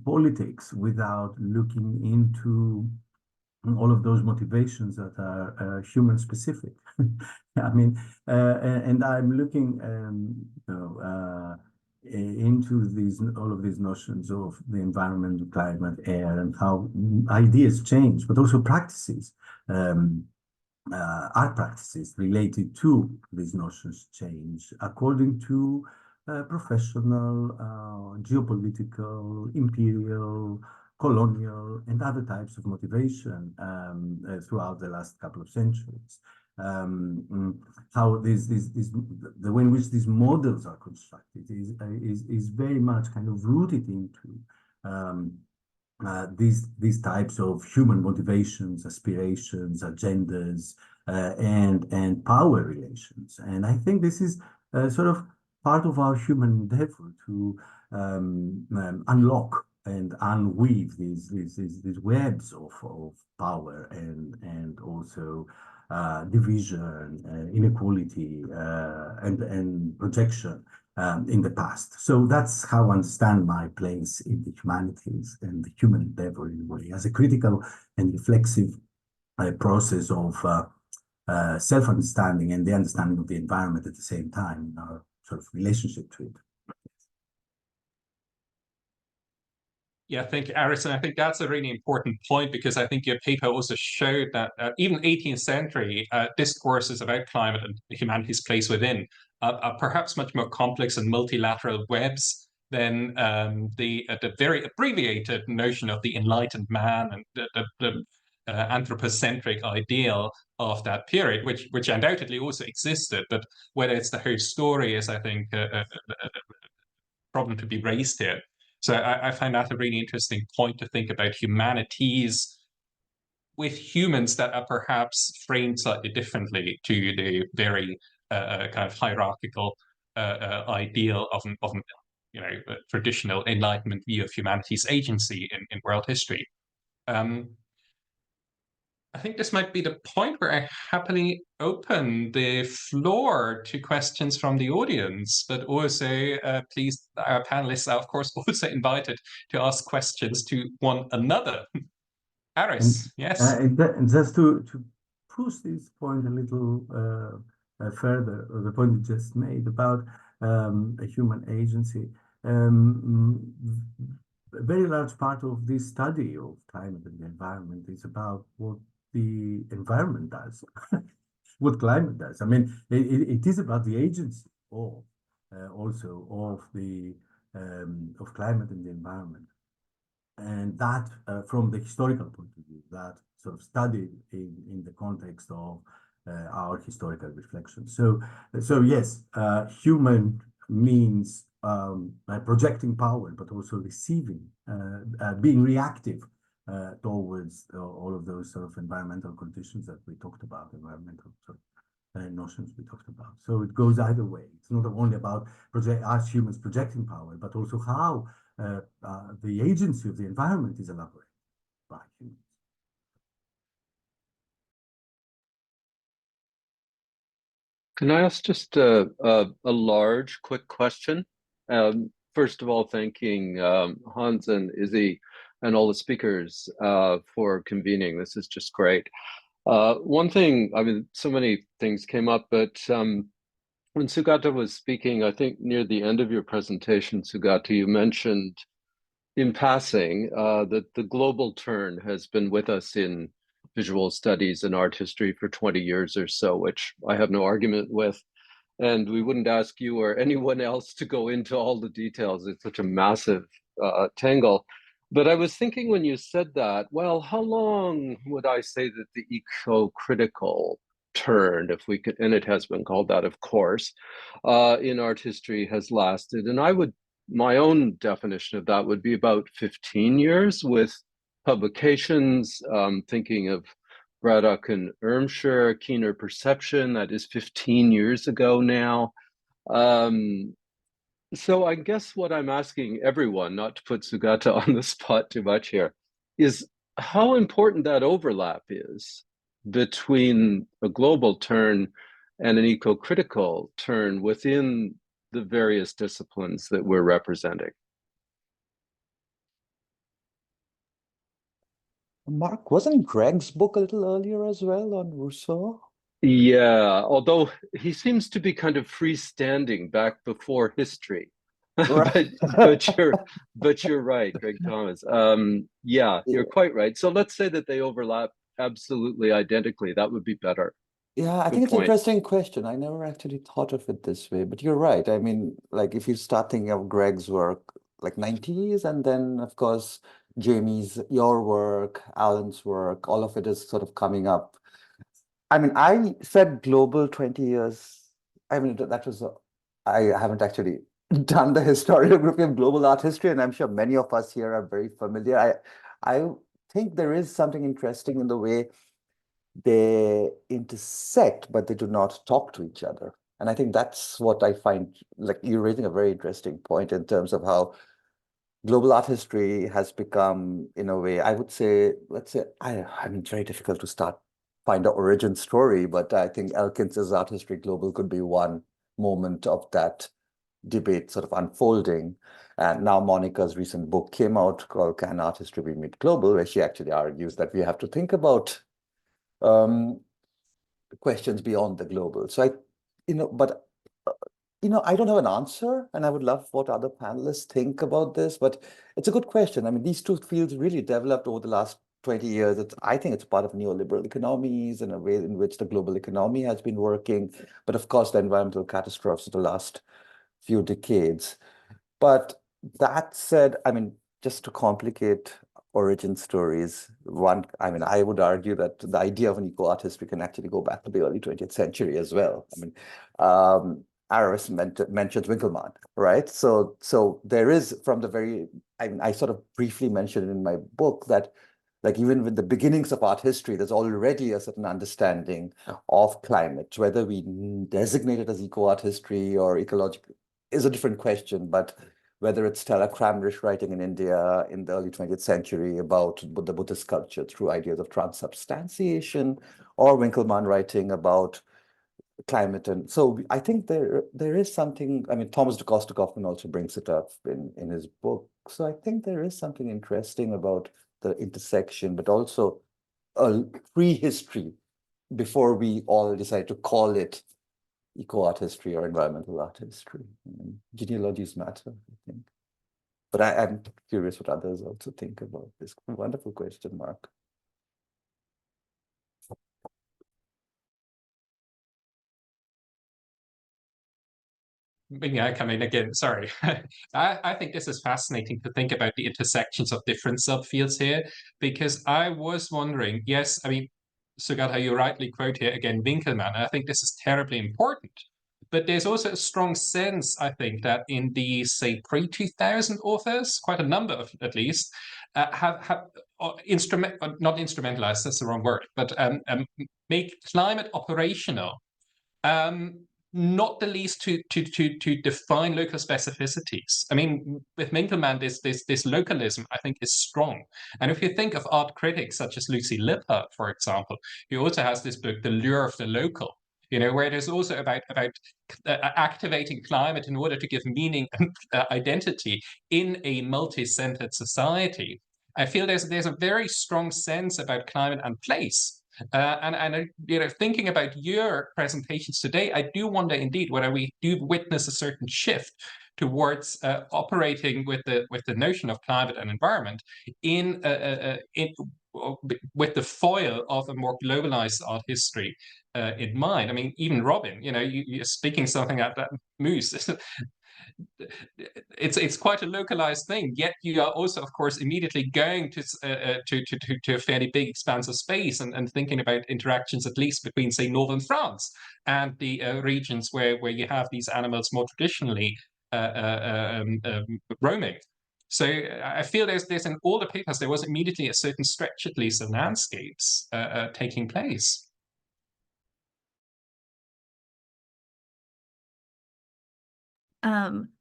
politics without looking into all of those motivations that are human specific? I mean, and I'm looking, into all of these notions of the environment, climate, air, and how ideas change, but also practices, art practices related to these notions change according to professional, geopolitical, imperial, colonial, and other types of motivation throughout the last couple of centuries. How the way in which these models are constructed is very much kind of rooted into these types of human motivations, aspirations, agendas, and power relations. And I think this is sort of part of our human endeavor to unlock and unweave these webs of power and also division, inequality, and projection in the past. So that's how I understand my place in the humanities and the human endeavor in a way, as a critical and reflexive process of self-understanding and the understanding of the environment at the same time in our sort of relationship to it. Yeah, thank you, Aris. And I think that's a really important point, because I think your paper also showed that even 18th century discourses about climate and the humanities' place within are perhaps much more complex and multilateral webs than the very abbreviated notion of the enlightened man and the anthropocentric ideal of that period, which undoubtedly also existed. But whether it's the whole story is, I think, a problem to be raised here. So I find that a really interesting point to think about humanities with humans that are perhaps framed slightly differently to the very kind of hierarchical ideal of a traditional Enlightenment view of humanity's agency in world history. I think this might be the point where I happily open the floor to questions from the audience, but also please, our panelists are of course also invited to ask questions to one another. Aris, yes. And just to push this point a little further, the point you just made about a human agency, a very large part of this study of climate and the environment is about what the environment does, what climate does. I mean, it is about the agency of also of the of climate and the environment, and that from the historical point of view, that sort of studied in the context of our historical reflection. So yes, human means projecting power, but also receiving, being reactive towards all of those sort of environmental conditions that we talked about, environmental sort of notions we talked about. So it goes either way. It's not only about us humans projecting power, but also how the agency of the environment is elaborated by humans. Can I ask just a large, quick question? First of all, thanking Hans and Izzy and all the speakers for convening. This is just great. One thing, I mean, so many things came up, but when Sugata was speaking, I think near the end of your presentation, Sugata, you mentioned in passing that the global turn has been with us in visual studies and art history for 20 years or so, which I have no argument with. and we wouldn't ask you or anyone else to go into all the details. It's such a massive tangle. But I was thinking when you said that, well, how long would I say that the eco-critical turn, if we could, and it has been called that, of course, in art history has lasted? And my own definition of that would be about 15 years with publications, thinking of Braddock and Ermshire, Keener Perception, that is 15 years ago now. So I guess what I'm asking everyone, not to put Sugata on the spot too much here, is how important that overlap is between a global turn and an eco-critical turn within the various disciplines that we're representing. Mark, wasn't Greg's book a little earlier as well on Rousseau? Yeah, although he seems to be kind of freestanding back before history. Right. but you're right, Greg Thomas. Yeah, you're quite right. So let's say that they overlap absolutely identically. That would be better. Yeah, I Good think it's an point. interesting question. I never actually thought of it this way, but you're right. I mean, like if you start thinking of Greg's work, like 90s, and then of course Jamie's, your work, Alan's work, all of it is sort of coming up. I mean, I said global 20 years. I mean, that was, I haven't actually done the historiography of global art history, and I'm sure many of us here are very familiar. I think there is something interesting in the way they intersect, but they do not talk to each other. And I think that's what I find, like you're raising a very interesting point in terms of how global art history has become, in a way, I would say, let's say, I mean, it's very difficult to find an origin story, but I think Elkins's Art History Global could be one moment of that debate sort of unfolding. And now Monica's recent book came out called Can Art History Be Made Global, where she actually argues that we have to think about questions beyond the global. So but I don't have an answer, and I would love what other panelists think about this, but it's a good question. I mean, these two fields really developed over the last 20 years. I think it's part of neoliberal economies and a way in which the global economy has been working, but of course, the environmental catastrophes of the last few decades. But that said, I mean, just to complicate origin stories, I would argue that the idea of an eco-art history can actually go back to the early 20th century as well. I mean, Aris mentions Winkelmann, right? So there is from the very, I sort of briefly mentioned in my book that like even with the beginnings of art history, there's already a certain understanding of climate. Whether we designate it as eco-art history or ecological is a different question, but whether it's Stella Kramrisch writing in India in the early 20th century about the Buddhist culture through ideas of transubstantiation, or Winkelmann writing about climate. And so I think there is something, I mean, Thomas de Costa Kaufman also brings it up in his book. So I think there is something interesting about the intersection, but also a prehistory before we all decide to call it eco-art history or environmental art history. Genealogies matter, I think. But I'm curious what others also think about this. Wonderful question, Mark. Maybe I come in again, sorry. I think this is fascinating to think about the intersections of different subfields here, because I was wondering, yes, I mean, Sugata, you rightly quote here again Winkelmann, and I think this is terribly important. But there's also a strong sense, I think, that in the, say, pre-2000 authors, quite a number of at least, have not instrumentalized, that's the wrong word, but make climate operational. Not the least to define local specificities. I mean, with Winkelmann, this localism, I think, is strong. And if you think of art critics such as Lucy Lippert, for example, who also has this book, The Lure of the Local, where it is also about activating climate in order to give meaning and identity in a multi-centered society. I feel there's a very strong sense about climate and place. And thinking about your presentations today, I do wonder indeed whether we do witness a certain shift towards operating with the notion of climate and environment in with the foil of a more globalized art history in mind. I mean, even Robin, you're speaking something at that moose. It's quite a localized thing. Yet you are also, of course, immediately going to a fairly big expanse of space and thinking about interactions, at least between, say, northern France and the regions where you have these animals more traditionally roaming. So I feel there's in all the papers there was immediately a certain stretch, at least, of landscapes taking place.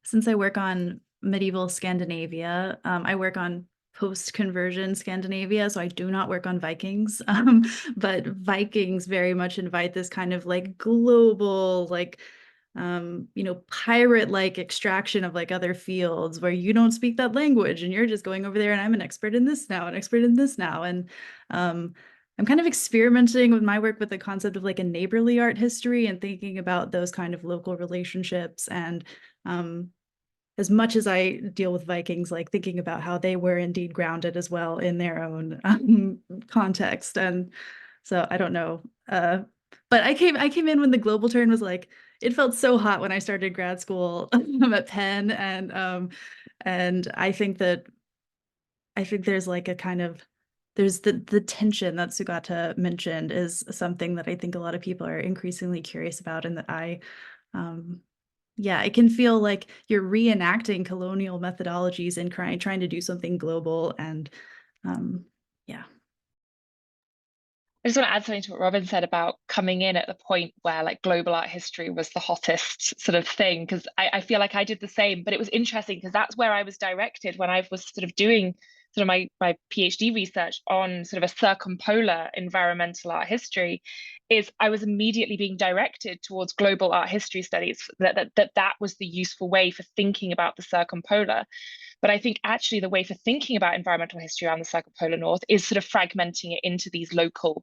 Since I work on medieval Scandinavia, I work on post-conversion Scandinavia, so I do not work on Vikings. But Vikings very much invite this kind of like global, like pirate-like extraction of like other fields where you don't speak that language and you're just going over there and I'm an expert in this now, an expert in this now. And I'm kind of experimenting with my work with the concept of like a neighborly art history and thinking about those kind of local relationships. And as much as I deal with Vikings, like thinking about how they were indeed grounded as well in their own context. And so I don't know. But I came in when the global turn was like, it felt so hot when I started grad school at Penn. And I think there's like a kind of, there's the tension that Sugata mentioned is something that I think a lot of people are increasingly curious about, and that it can feel like you're reenacting colonial methodologies and trying to do something global. And I just want to add something to what Robin said about coming in at the point where like global art history was the hottest sort of thing, because I feel like I did the same, but it was interesting because that's where I was directed when I was sort of doing sort of my PhD research on sort of a circumpolar environmental art history. Is I was immediately being directed towards global art history studies, that was the useful way for thinking about the circumpolar. But I think actually the way for thinking about environmental history around the circumpolar north is sort of fragmenting it into these local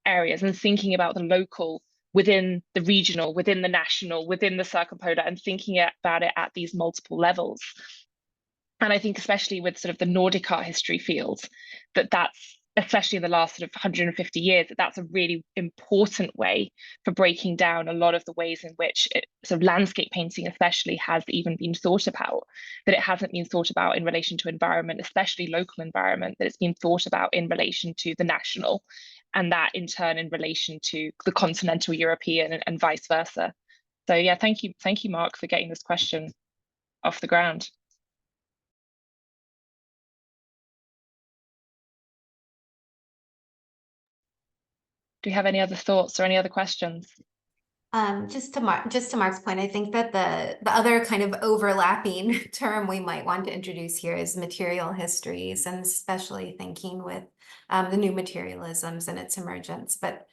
areas and thinking about the local within the regional, within the national, within the circumpolar, and thinking about it at these multiple levels. And I think especially with sort of the Nordic art history fields, that's especially in the last sort of 150 years, that's a really important way for breaking down a lot of the ways in which sort of landscape painting especially has even been thought about, that it hasn't been thought about in relation to environment, especially local environment, that it's been thought about in relation to the national, and that in turn in relation to the continental European and vice versa. So yeah, thank you, Mark, for getting this question off the ground. Do you have any other thoughts or any other questions? Just to Mark's point, I think that the other kind of overlapping term we might want to introduce here is material histories, and especially thinking with the new materialisms and its emergence. But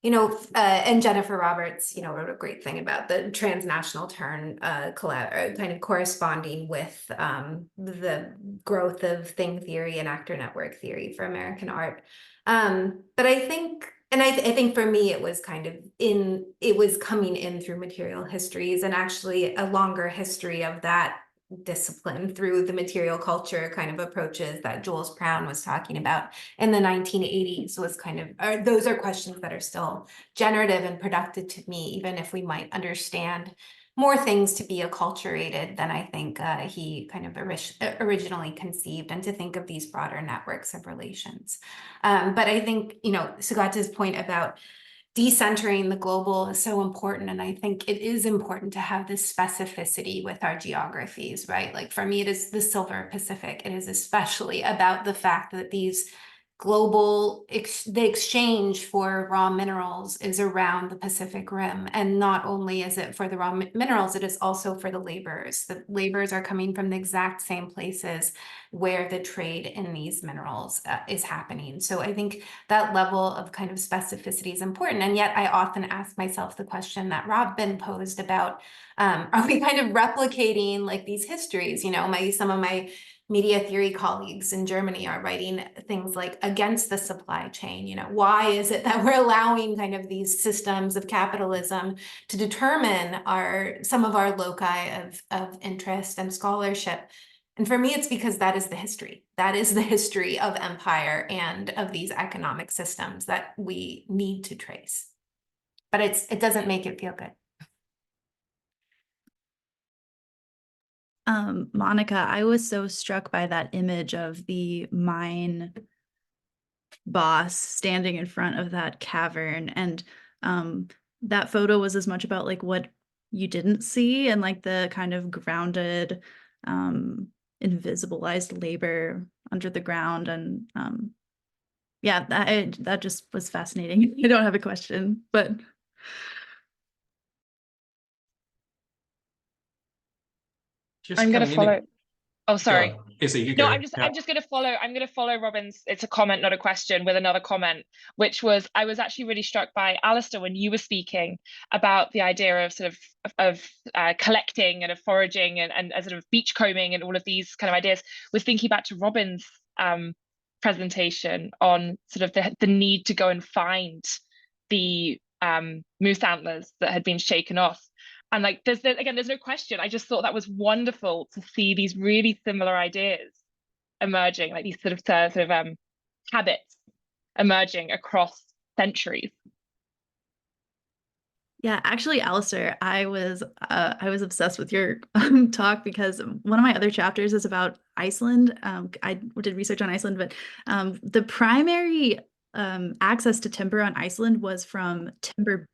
and Jennifer Roberts, wrote a great thing about the transnational turn, kind of corresponding with the growth of thing theory and actor network theory for American art. But I think, and I think for me, it was coming in through material histories, and actually a longer history of that discipline through the material culture kind of approaches that Jules Prown was talking about in the 1980s was kind of, those are questions that are still generative and productive to me, even if we might understand more things to be acculturated than I think he kind of originally conceived, and to think of these broader networks of relations. But I think, Sugata's point about decentering the global is so important. And I think it is important to have this specificity with our geographies, right? Like for me, it is the Silver Pacific. It is especially about the fact that these global, the exchange for raw minerals is around the Pacific Rim. And not only is it for the raw minerals, it is also for the laborers. The laborers are coming from the exact same places where the trade in these minerals is happening. So I think that level of kind of specificity is important. And yet I often ask myself the question that Robin posed about, are we kind of replicating like these histories? Some of my media theory colleagues in Germany are writing things like against the supply chain. Why is it that we're allowing kind of these systems of capitalism to determine some of our loci of interest and scholarship? And for me, it's because that is the history. That is the history of empire and of these economic systems that we need to trace. But it doesn't make it feel good. Monica, I was so struck by that image of the mine boss standing in front of that cavern, and that photo was as much about like what you didn't see and like the kind of grounded invisibilized labor under the ground, and yeah, that just was fascinating. I don't have a question, but I'm gonna follow. Oh, sorry. Izzy, you No, go. I'm just gonna follow. I'm gonna follow Robin's. It's a comment, not a question, with another comment, which was I was actually really struck by Alistair when you were speaking about the idea of sort of collecting and of foraging and sort of beachcombing and all of these kind of ideas. Was thinking back to Robin's presentation on sort of the need to go and find the moose antlers that had been shaken off. And like, there's no question. I just thought that was wonderful to see these really similar ideas emerging, like these sort of habits emerging across centuries. yeah, actually, Alistair, I was obsessed with your talk because one of my other chapters is about Iceland. I did research on Iceland, but the primary access to timber on Iceland was from timber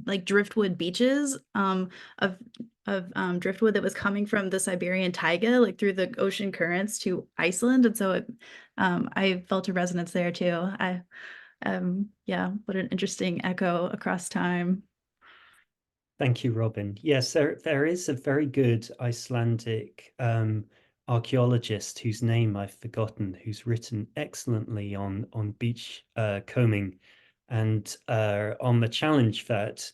like driftwood beaches of driftwood that was coming from the Siberian taiga, like through the ocean currents to Iceland, and so I felt a resonance there too. Yeah, what an interesting echo across time. Thank you, Robin. Yes, there is a very good Icelandic archaeologist whose name I've forgotten, who's written excellently on beach combing and on the challenge that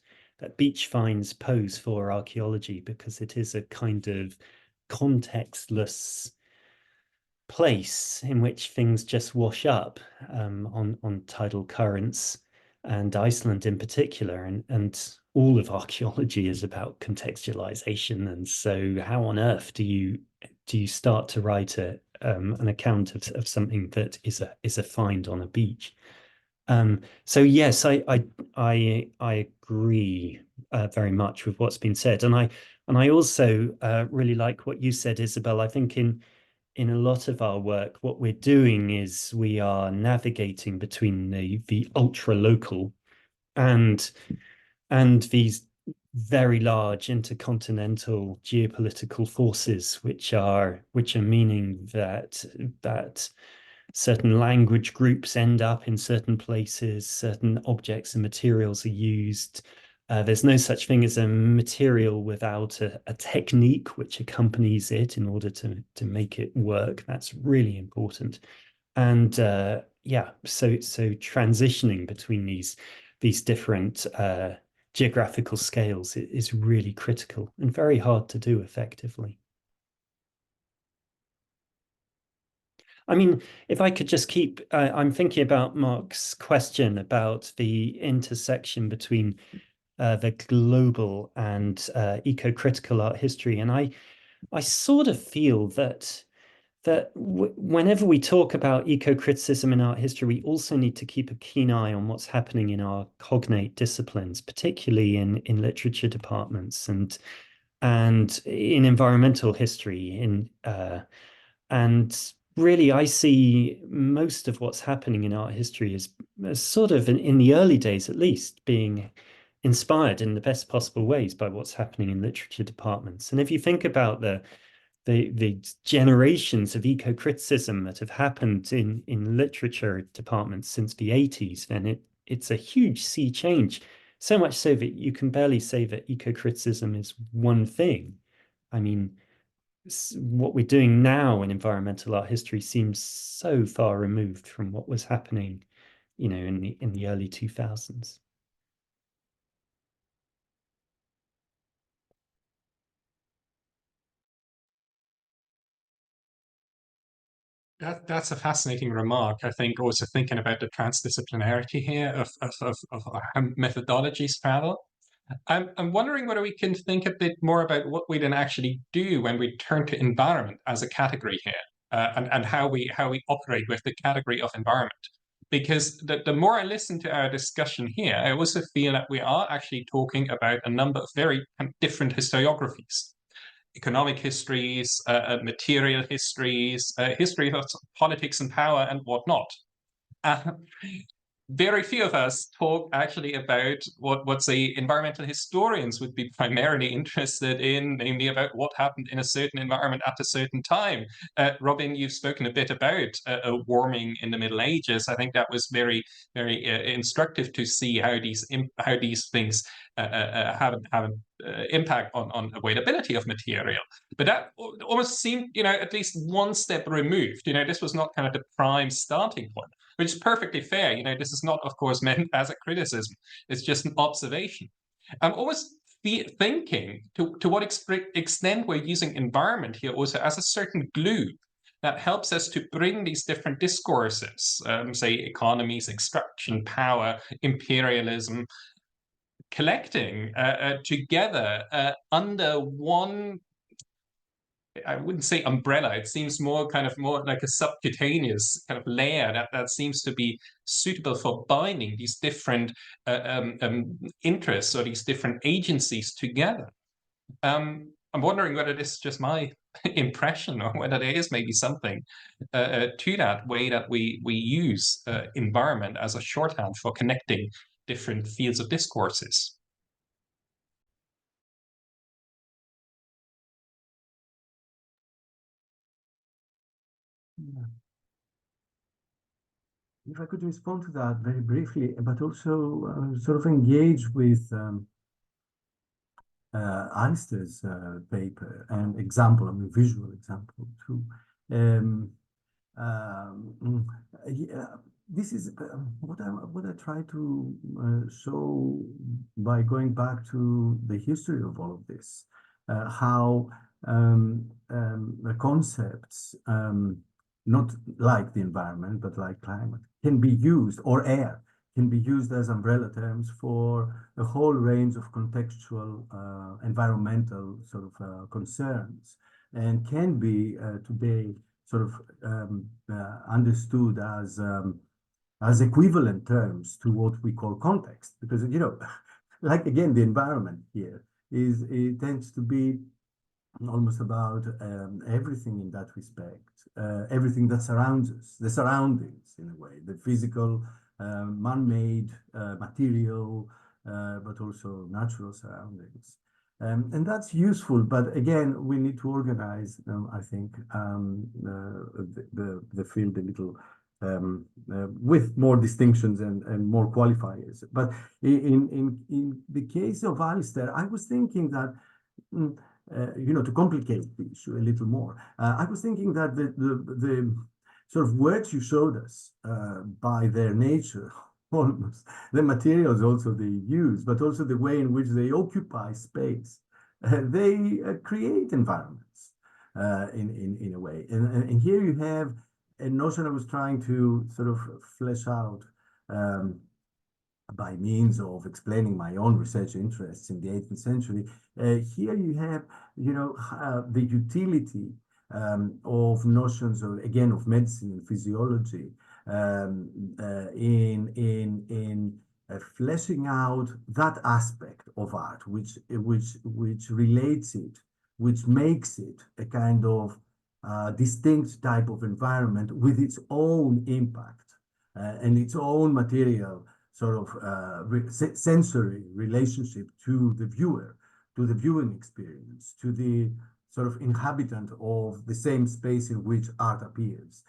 beach finds pose for archaeology, because it is a kind of contextless place in which things just wash up on tidal currents, and Iceland in particular, and all of archaeology is about contextualization. And so how on earth do you start to write an account of something that is a find on a beach? So yes, I agree very much with what's been said, and I also really like what you said, Isabel. I think in a lot of our work, what we're doing is we are navigating between the ultra local and these very large intercontinental geopolitical forces, which are meaning that certain language groups end up in certain places, certain objects and materials are used. There's no such thing as a material without a technique which accompanies it in order to make it work. That's really important. And yeah, so transitioning between these different geographical scales is really critical and very hard to do effectively. I mean, if I could just keep, I'm thinking about Mark's question about the intersection between the global and eco-critical art history. And I sort of feel that whenever we talk about eco-criticism in art history, we also need to keep a keen eye on what's happening in our cognate disciplines, particularly in literature departments and in environmental history. And really, I see most of what's happening in art history as sort of in the early days, at least, being inspired in the best possible ways by what's happening in literature departments. And if you think about the generations of eco-criticism that have happened in literature departments since the 80s, then it's a huge sea change. So much so that you can barely say that eco-criticism is one thing. I mean, what we're doing now in environmental art history seems so far removed from what was happening, you know, in the early 2000s. That's a fascinating remark. I think also thinking about the transdisciplinarity here of how methodologies travel. I'm wondering whether we can think a bit more about what we then actually do when we turn to environment as a category here, and how we operate with the category of environment. Because the more I listen to our discussion here, I also feel that we are actually talking about a number of very different historiographies. Economic histories, material histories, history of politics and power and whatnot. Very few of us talk actually about what say environmental historians would be primarily interested in, namely about what happened in a certain environment at a certain time. Robin, you've spoken a bit about warming in the Middle Ages. I think that was very, very instructive to see how these things have an impact on availability of material. But that almost seemed, at least one step removed. This was not kind of the prime starting point, which is perfectly fair. This is not, of course, meant as a criticism. It's just an observation. I'm always thinking to what extent we're using environment here also as a certain glue that helps us to bring these different discourses, say economies, extraction, power, imperialism, collecting together under one, I wouldn't say umbrella. It seems more like a subcutaneous kind of layer that seems to be suitable for binding these different interests or these different agencies together. I'm wondering whether this is just my impression or whether there is maybe something to that way that we use environment as a shorthand for connecting different fields of discourses. Yeah. If I could respond to that very briefly, but also sort of engage with Alistair's paper and example, visual example too. Yeah, this is what I try to show by going back to the history of all of this, how the concepts, not like the environment, but like climate, can be used, or air, can be used as umbrella terms for a whole range of contextual environmental sort of concerns, and can be today sort of understood as equivalent terms to what we call context, because like again the environment here it tends to be almost about everything in that respect, everything that surrounds us, the surroundings in a way, the physical, man-made material, but also natural surroundings. And that's useful, but again, we need to organize, I think, the field a little with more distinctions and more qualifiers. But in the case of Alistair, I was thinking that, to complicate the issue a little more, I was thinking that the sort of words you showed us by their nature, almost the materials also they use, but also the way in which they occupy space, they create environments in a way. And here you have a notion I was trying to sort of flesh out by means of explaining my own research interests in the 18th century. Here you have, the utility of notions of, again, of medicine and physiology in fleshing out that aspect of art, which relates it, which makes it a kind of distinct type of environment with its own impact and its own material sort of sensory relationship to the viewer, to the viewing experience, to the sort of inhabitant of the same space in which art appears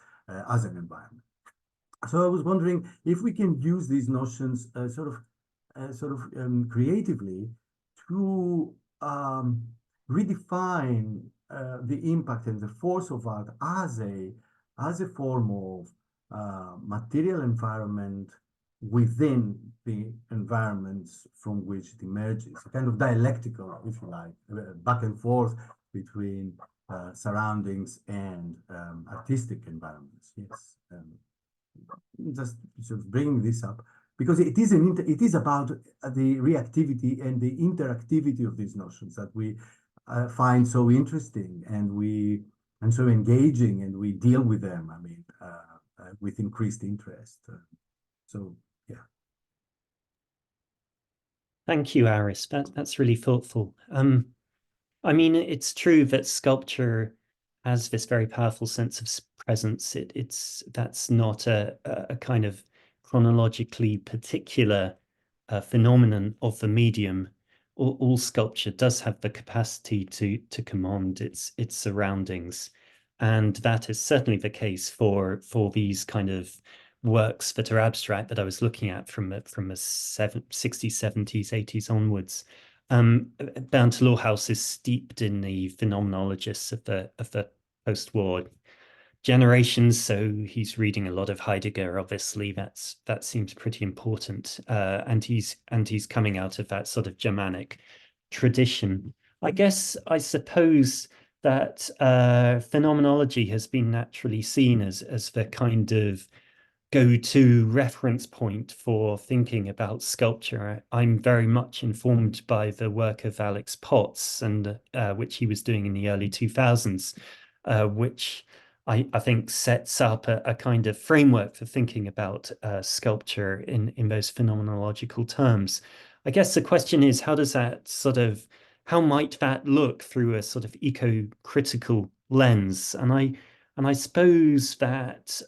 as an environment. So I was wondering if we can use these notions sort of creatively to redefine the impact and the force of art as a form of material environment within the environments from which it emerges, a kind of dialectical, if you like, back and forth between surroundings and artistic environments. Yes, just sort of bringing this up because it is about the reactivity and the interactivity of these notions that we find so interesting and so engaging, and we deal with them, I mean, with increased interest. So, yeah. Thank you, Aris. That's really thoughtful. I mean, it's true that sculpture has this very powerful sense of presence. That's not a kind of chronologically particular phenomenon of the medium. All sculpture does have the capacity to command its surroundings, and that is certainly the case for these kind of works that are abstract that I was looking at from the 60s, 70s, 80s onwards. Bound to Law House is steeped in the phenomenologists of the post-war generations, so he's reading a lot of Heidegger. Obviously, that seems pretty important, and he's coming out of that sort of Germanic tradition. I suppose that phenomenology has been naturally seen as the kind of go-to reference point for thinking about sculpture. I'm very much informed by the work of Alex Potts, and which he was doing in the early 2000s, which I think sets up a kind of framework for thinking about sculpture in those phenomenological terms. I guess the question is, how might that look through a sort of eco-critical lens? And I suppose that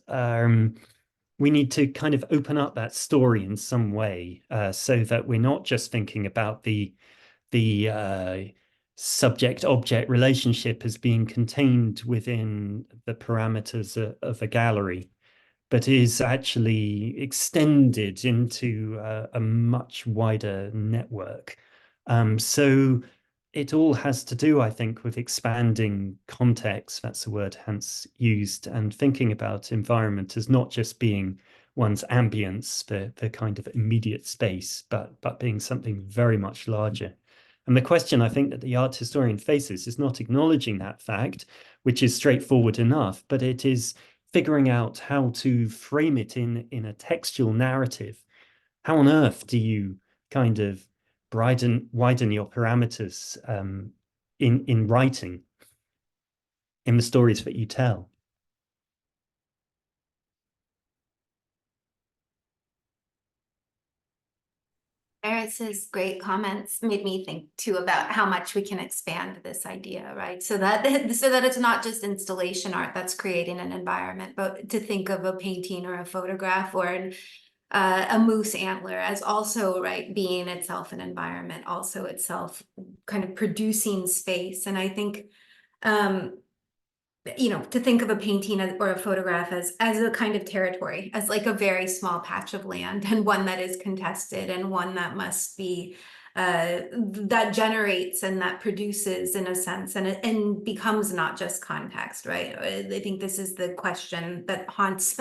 we need to kind of open up that story in some way, so that we're not just thinking about the subject-object relationship as being contained within the parameters of a gallery, but is actually extended into a much wider network. So it all has to do, I think, with expanding context. That's the word Hans used, and thinking about environment as not just being one's ambience, the kind of immediate space, but being something very much larger. And the question I think that the art historian faces is not acknowledging that fact, which is straightforward enough, but it is figuring out how to frame it in a textual narrative. How on earth do you kind of widen your parameters in writing, in the stories that you tell? Aris's great comments made me think too about how much we can expand this idea, right? So that it's not just installation art that's creating an environment, but to think of a painting or a photograph or a moose antler as also, right, being itself an environment, also itself kind of producing space. And I think to think of a painting or a photograph as a kind of territory, as like a very small patch of land, and one that is contested, and one that must be that generates and that produces, in a sense, and becomes not just context, right? I think this is the question that haunts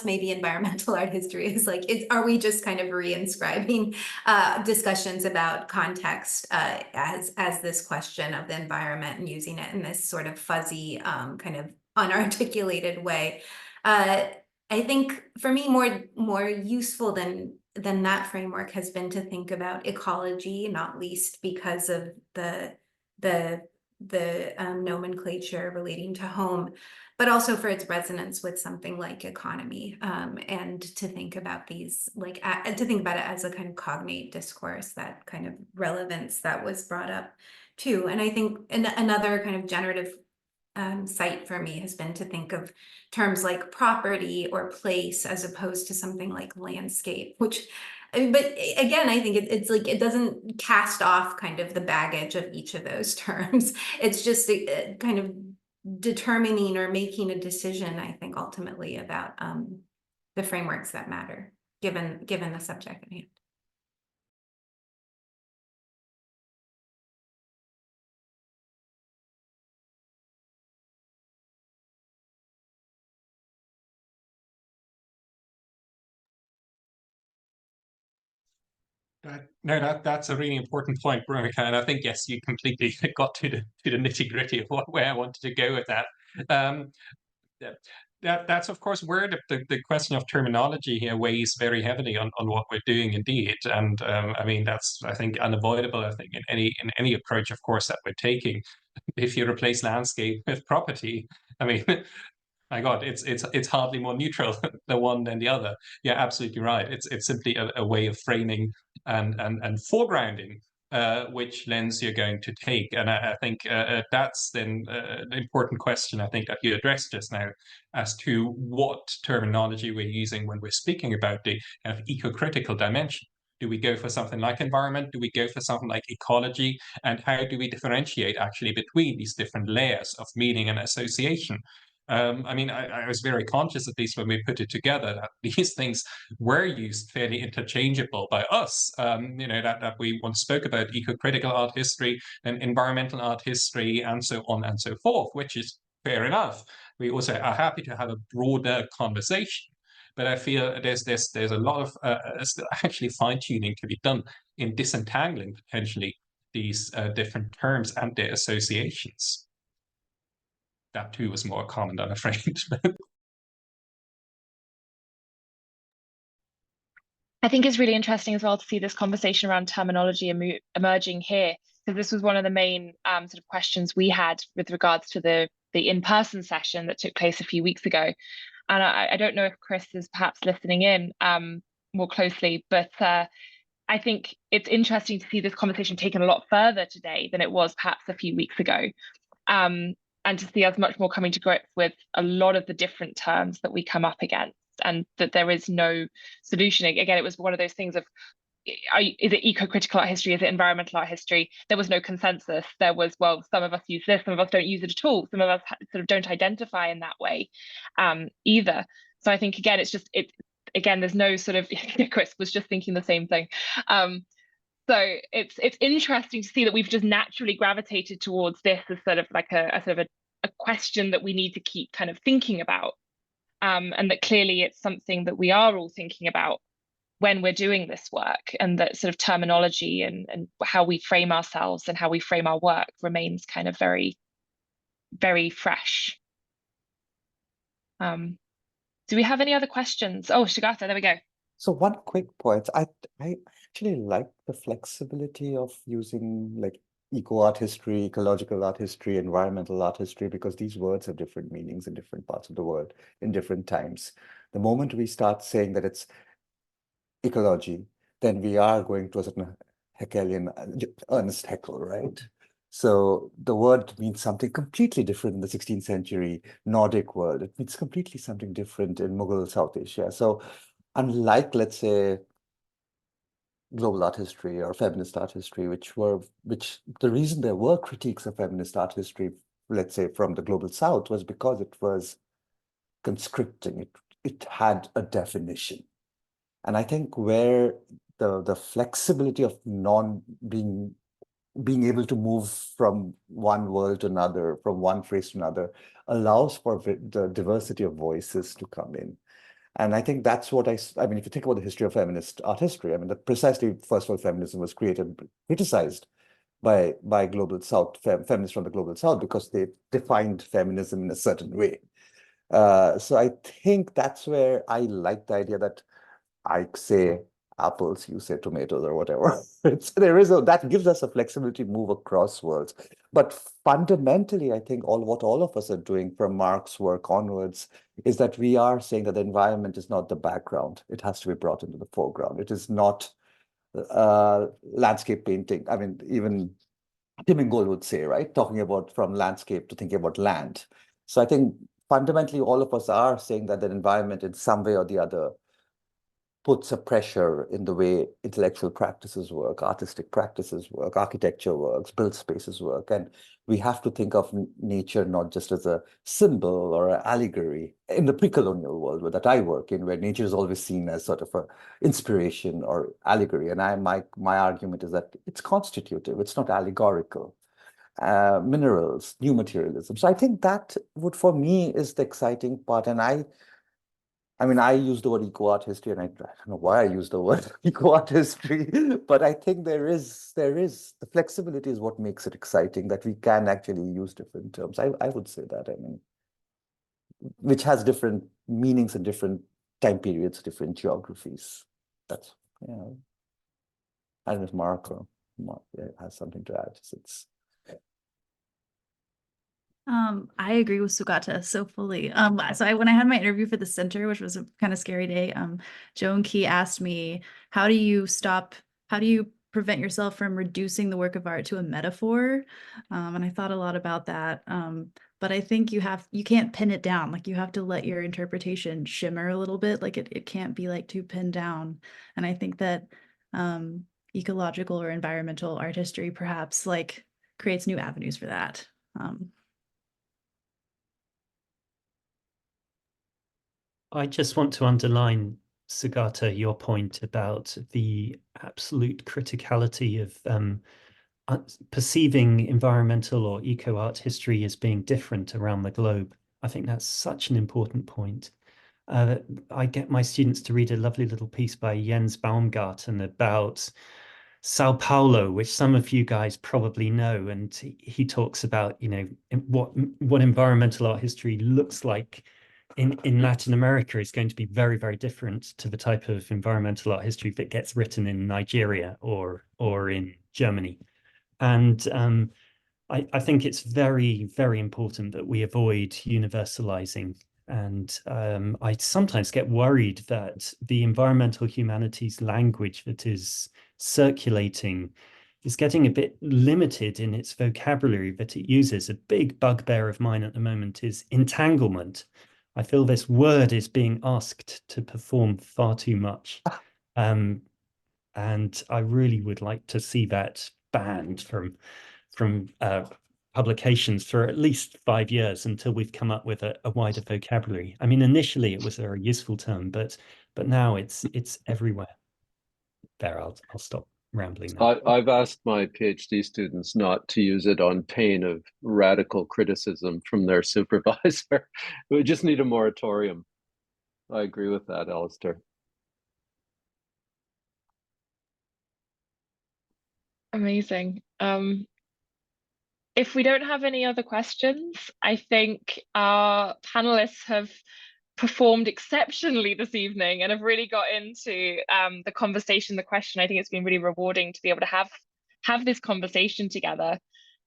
maybe environmental art history, is like, are we just kind of re-inscribing discussions about context as this question of the environment, and using it in this sort of fuzzy kind of unarticulated way? I think for me, more useful than that framework has been to think about ecology, not least because of the nomenclature relating to home, but also for its resonance with something like economy, and to think about these, like, to think about it as a kind of cognate discourse, that kind of relevance that was brought up too. And I think another kind of generative site for me has been to think of terms like property or place as opposed to something like landscape, but again, I think it's like, it doesn't cast off kind of the baggage of each of those terms. It's just kind of determining or making a decision, I think, ultimately about the frameworks that matter, given the subject at hand. No, that's a really important point, Veronica, and I think, yes, you completely got to the nitty-gritty of what way I wanted to go with that. that's of course where the question of terminology here weighs very heavily on what we're doing indeed. And I mean, that's, I think, unavoidable, I think, in any approach, of course, that we're taking. If you replace landscape with property, I mean, my God, it's hardly more neutral the one than the other. Yeah, absolutely right. It's simply a way of framing and foregrounding which lens you're going to take. And I think that's then an important question, I think, that you addressed just now, as to what terminology we're using when we're speaking about the kind of ecocritical dimension. Do we go for something like environment? Do we go for something like ecology? And how do we differentiate actually between these different layers of meaning and association? I mean, I was very conscious, at least when we put it together, that these things were used fairly interchangeable by us. You know, that we once spoke about eco-critical art history and environmental art history and so on and so forth, which is fair enough. We also are happy to have a broader conversation. But I feel there's a lot of still actually fine-tuning to be done in disentangling potentially these different terms and their associations. That too was more common, I'm afraid. I think it's really interesting as well to see this conversation around terminology emerging here, because this was one of the main sort of questions we had with regards to the in-person session that took place a few weeks ago. And I don't know if Chris is perhaps listening in more closely, but I think it's interesting to see this conversation taken a lot further today than it was perhaps a few weeks ago. And to see us much more coming to grips with a lot of the different terms that we come up against, and that there is no solution. Again, it was one of those things of, is it eco-critical art history? Is it environmental art history? There was no consensus. There was, well, some of us use this, some of us don't use it at all. Some of us sort of don't identify in that way either. So I think, again, again, there's no sort of, Chris was just thinking the same thing. So it's interesting to see that we've just naturally gravitated towards this as sort of like a question that we need to keep kind of thinking about, and that clearly it's something that we are all thinking about when we're doing this work, and that sort of terminology and how we frame ourselves and how we frame our work remains kind of very, very fresh. Do we have any other questions? Oh, Shigata, there we go. So one quick point, I actually like the flexibility of using like eco-art history, ecological art history, environmental art history, because these words have different meanings in different parts of the world in different times. The moment we start saying that it's ecology, then we are going to a certain Haeckellian, Ernest Haeckel, right? So the word means something completely different in the 16th century Nordic world. It means completely something different in Mughal South Asia. So unlike, let's say, global art history or feminist art history, which the reason there were critiques of feminist art history, let's say, from the global South, was because it was conscripting. It had a definition. And I think where the flexibility of being able to move from one world to another, from one phrase to another, allows for the diversity of voices to come in. And I think that's what I mean, if you think about the history of feminist art history, I mean, precisely, first of all, feminism was criticized by global South, feminists from the global South, because they defined feminism in a certain way. So I think that's where I like the idea that I say apples, you say tomatoes or whatever. That gives us a flexibility to move across worlds. But fundamentally, I think what all of us are doing from Marx's work onwards is that we are saying that the environment is not the background. It has to be brought into the foreground. It is not landscape painting. I mean, even Tim Ingold would say, right, talking about from landscape to thinking about land. So I think fundamentally, all of us are saying that the environment in some way or the other puts a pressure in the way intellectual practices work, artistic practices work, architecture works, built spaces work. And we have to think of nature not just as a symbol or an allegory in the pre-colonial world that I work in, where nature is always seen as sort of an inspiration or allegory. And my argument is that it's constitutive, it's not allegorical. Minerals, new materialism. So I think that would, for me, is the exciting part. And I mean, I use the word eco-art history, and I don't know why I use the word eco-art history, but I think there is the flexibility is what makes it exciting, that we can actually use different terms. I would say that. I mean, which has different meanings in different time periods, different geographies. That's, you know, I don't know if Mark has something to add. It's I agree with Sugata so fully. When I had my interview for the center, which was a kind of scary day, Joan Key asked me, how do you prevent yourself from reducing the work of art to a metaphor? And I thought a lot about that. But I think you can't pin it down. Like, you have to let your interpretation shimmer a little bit. Like, it can't be like too pinned down. And I think that ecological or environmental art history perhaps like creates new avenues for that. I just want to underline, Sugata, your point about the absolute criticality of perceiving environmental or eco-art history as being different around the globe. I think that's such an important point. I get my students to read a lovely little piece by Jens Baumgarten about Sao Paulo, which some of you guys probably know, and he talks about, you know, what environmental art history looks like in Latin America is going to be very, very different to the type of environmental art history that gets written in Nigeria or in Germany. And I think it's very, very important that we avoid universalizing. And I sometimes get worried that the environmental humanities language that is circulating is getting a bit limited in its vocabulary that it uses. A big bugbear of mine at the moment is entanglement. I feel this word is being asked to perform far too much. And I really would like to see that banned from publications for at least 5 years until we've come up with a wider vocabulary. I mean, initially it was a very useful term, but now it's everywhere. There, I'll stop rambling now. I've asked my PhD students not to use it on pain of radical criticism from their supervisor. We just need a moratorium. I agree with that, Alistair. Amazing. If we don't have any other questions, I think our panelists have performed exceptionally this evening and have really got into the conversation, the question. I think it's been really rewarding to be able to have this conversation together.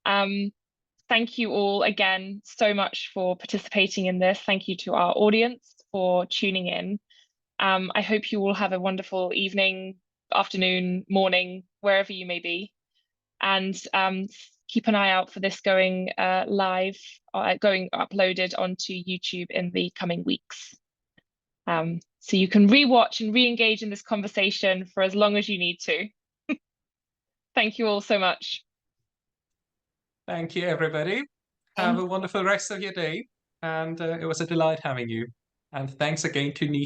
Thank you all again so much for participating in this. Thank you to our audience for tuning in. I hope you all have a wonderful evening, afternoon, morning, wherever you may be. And keep an eye out for this going live, going uploaded onto YouTube in the coming weeks. So you can rewatch and re-engage in this conversation for as long as you need to. Thank you all so much. Thank you, everybody. Have a wonderful rest of your day. And it was a delight having you. And thanks again to Nisha.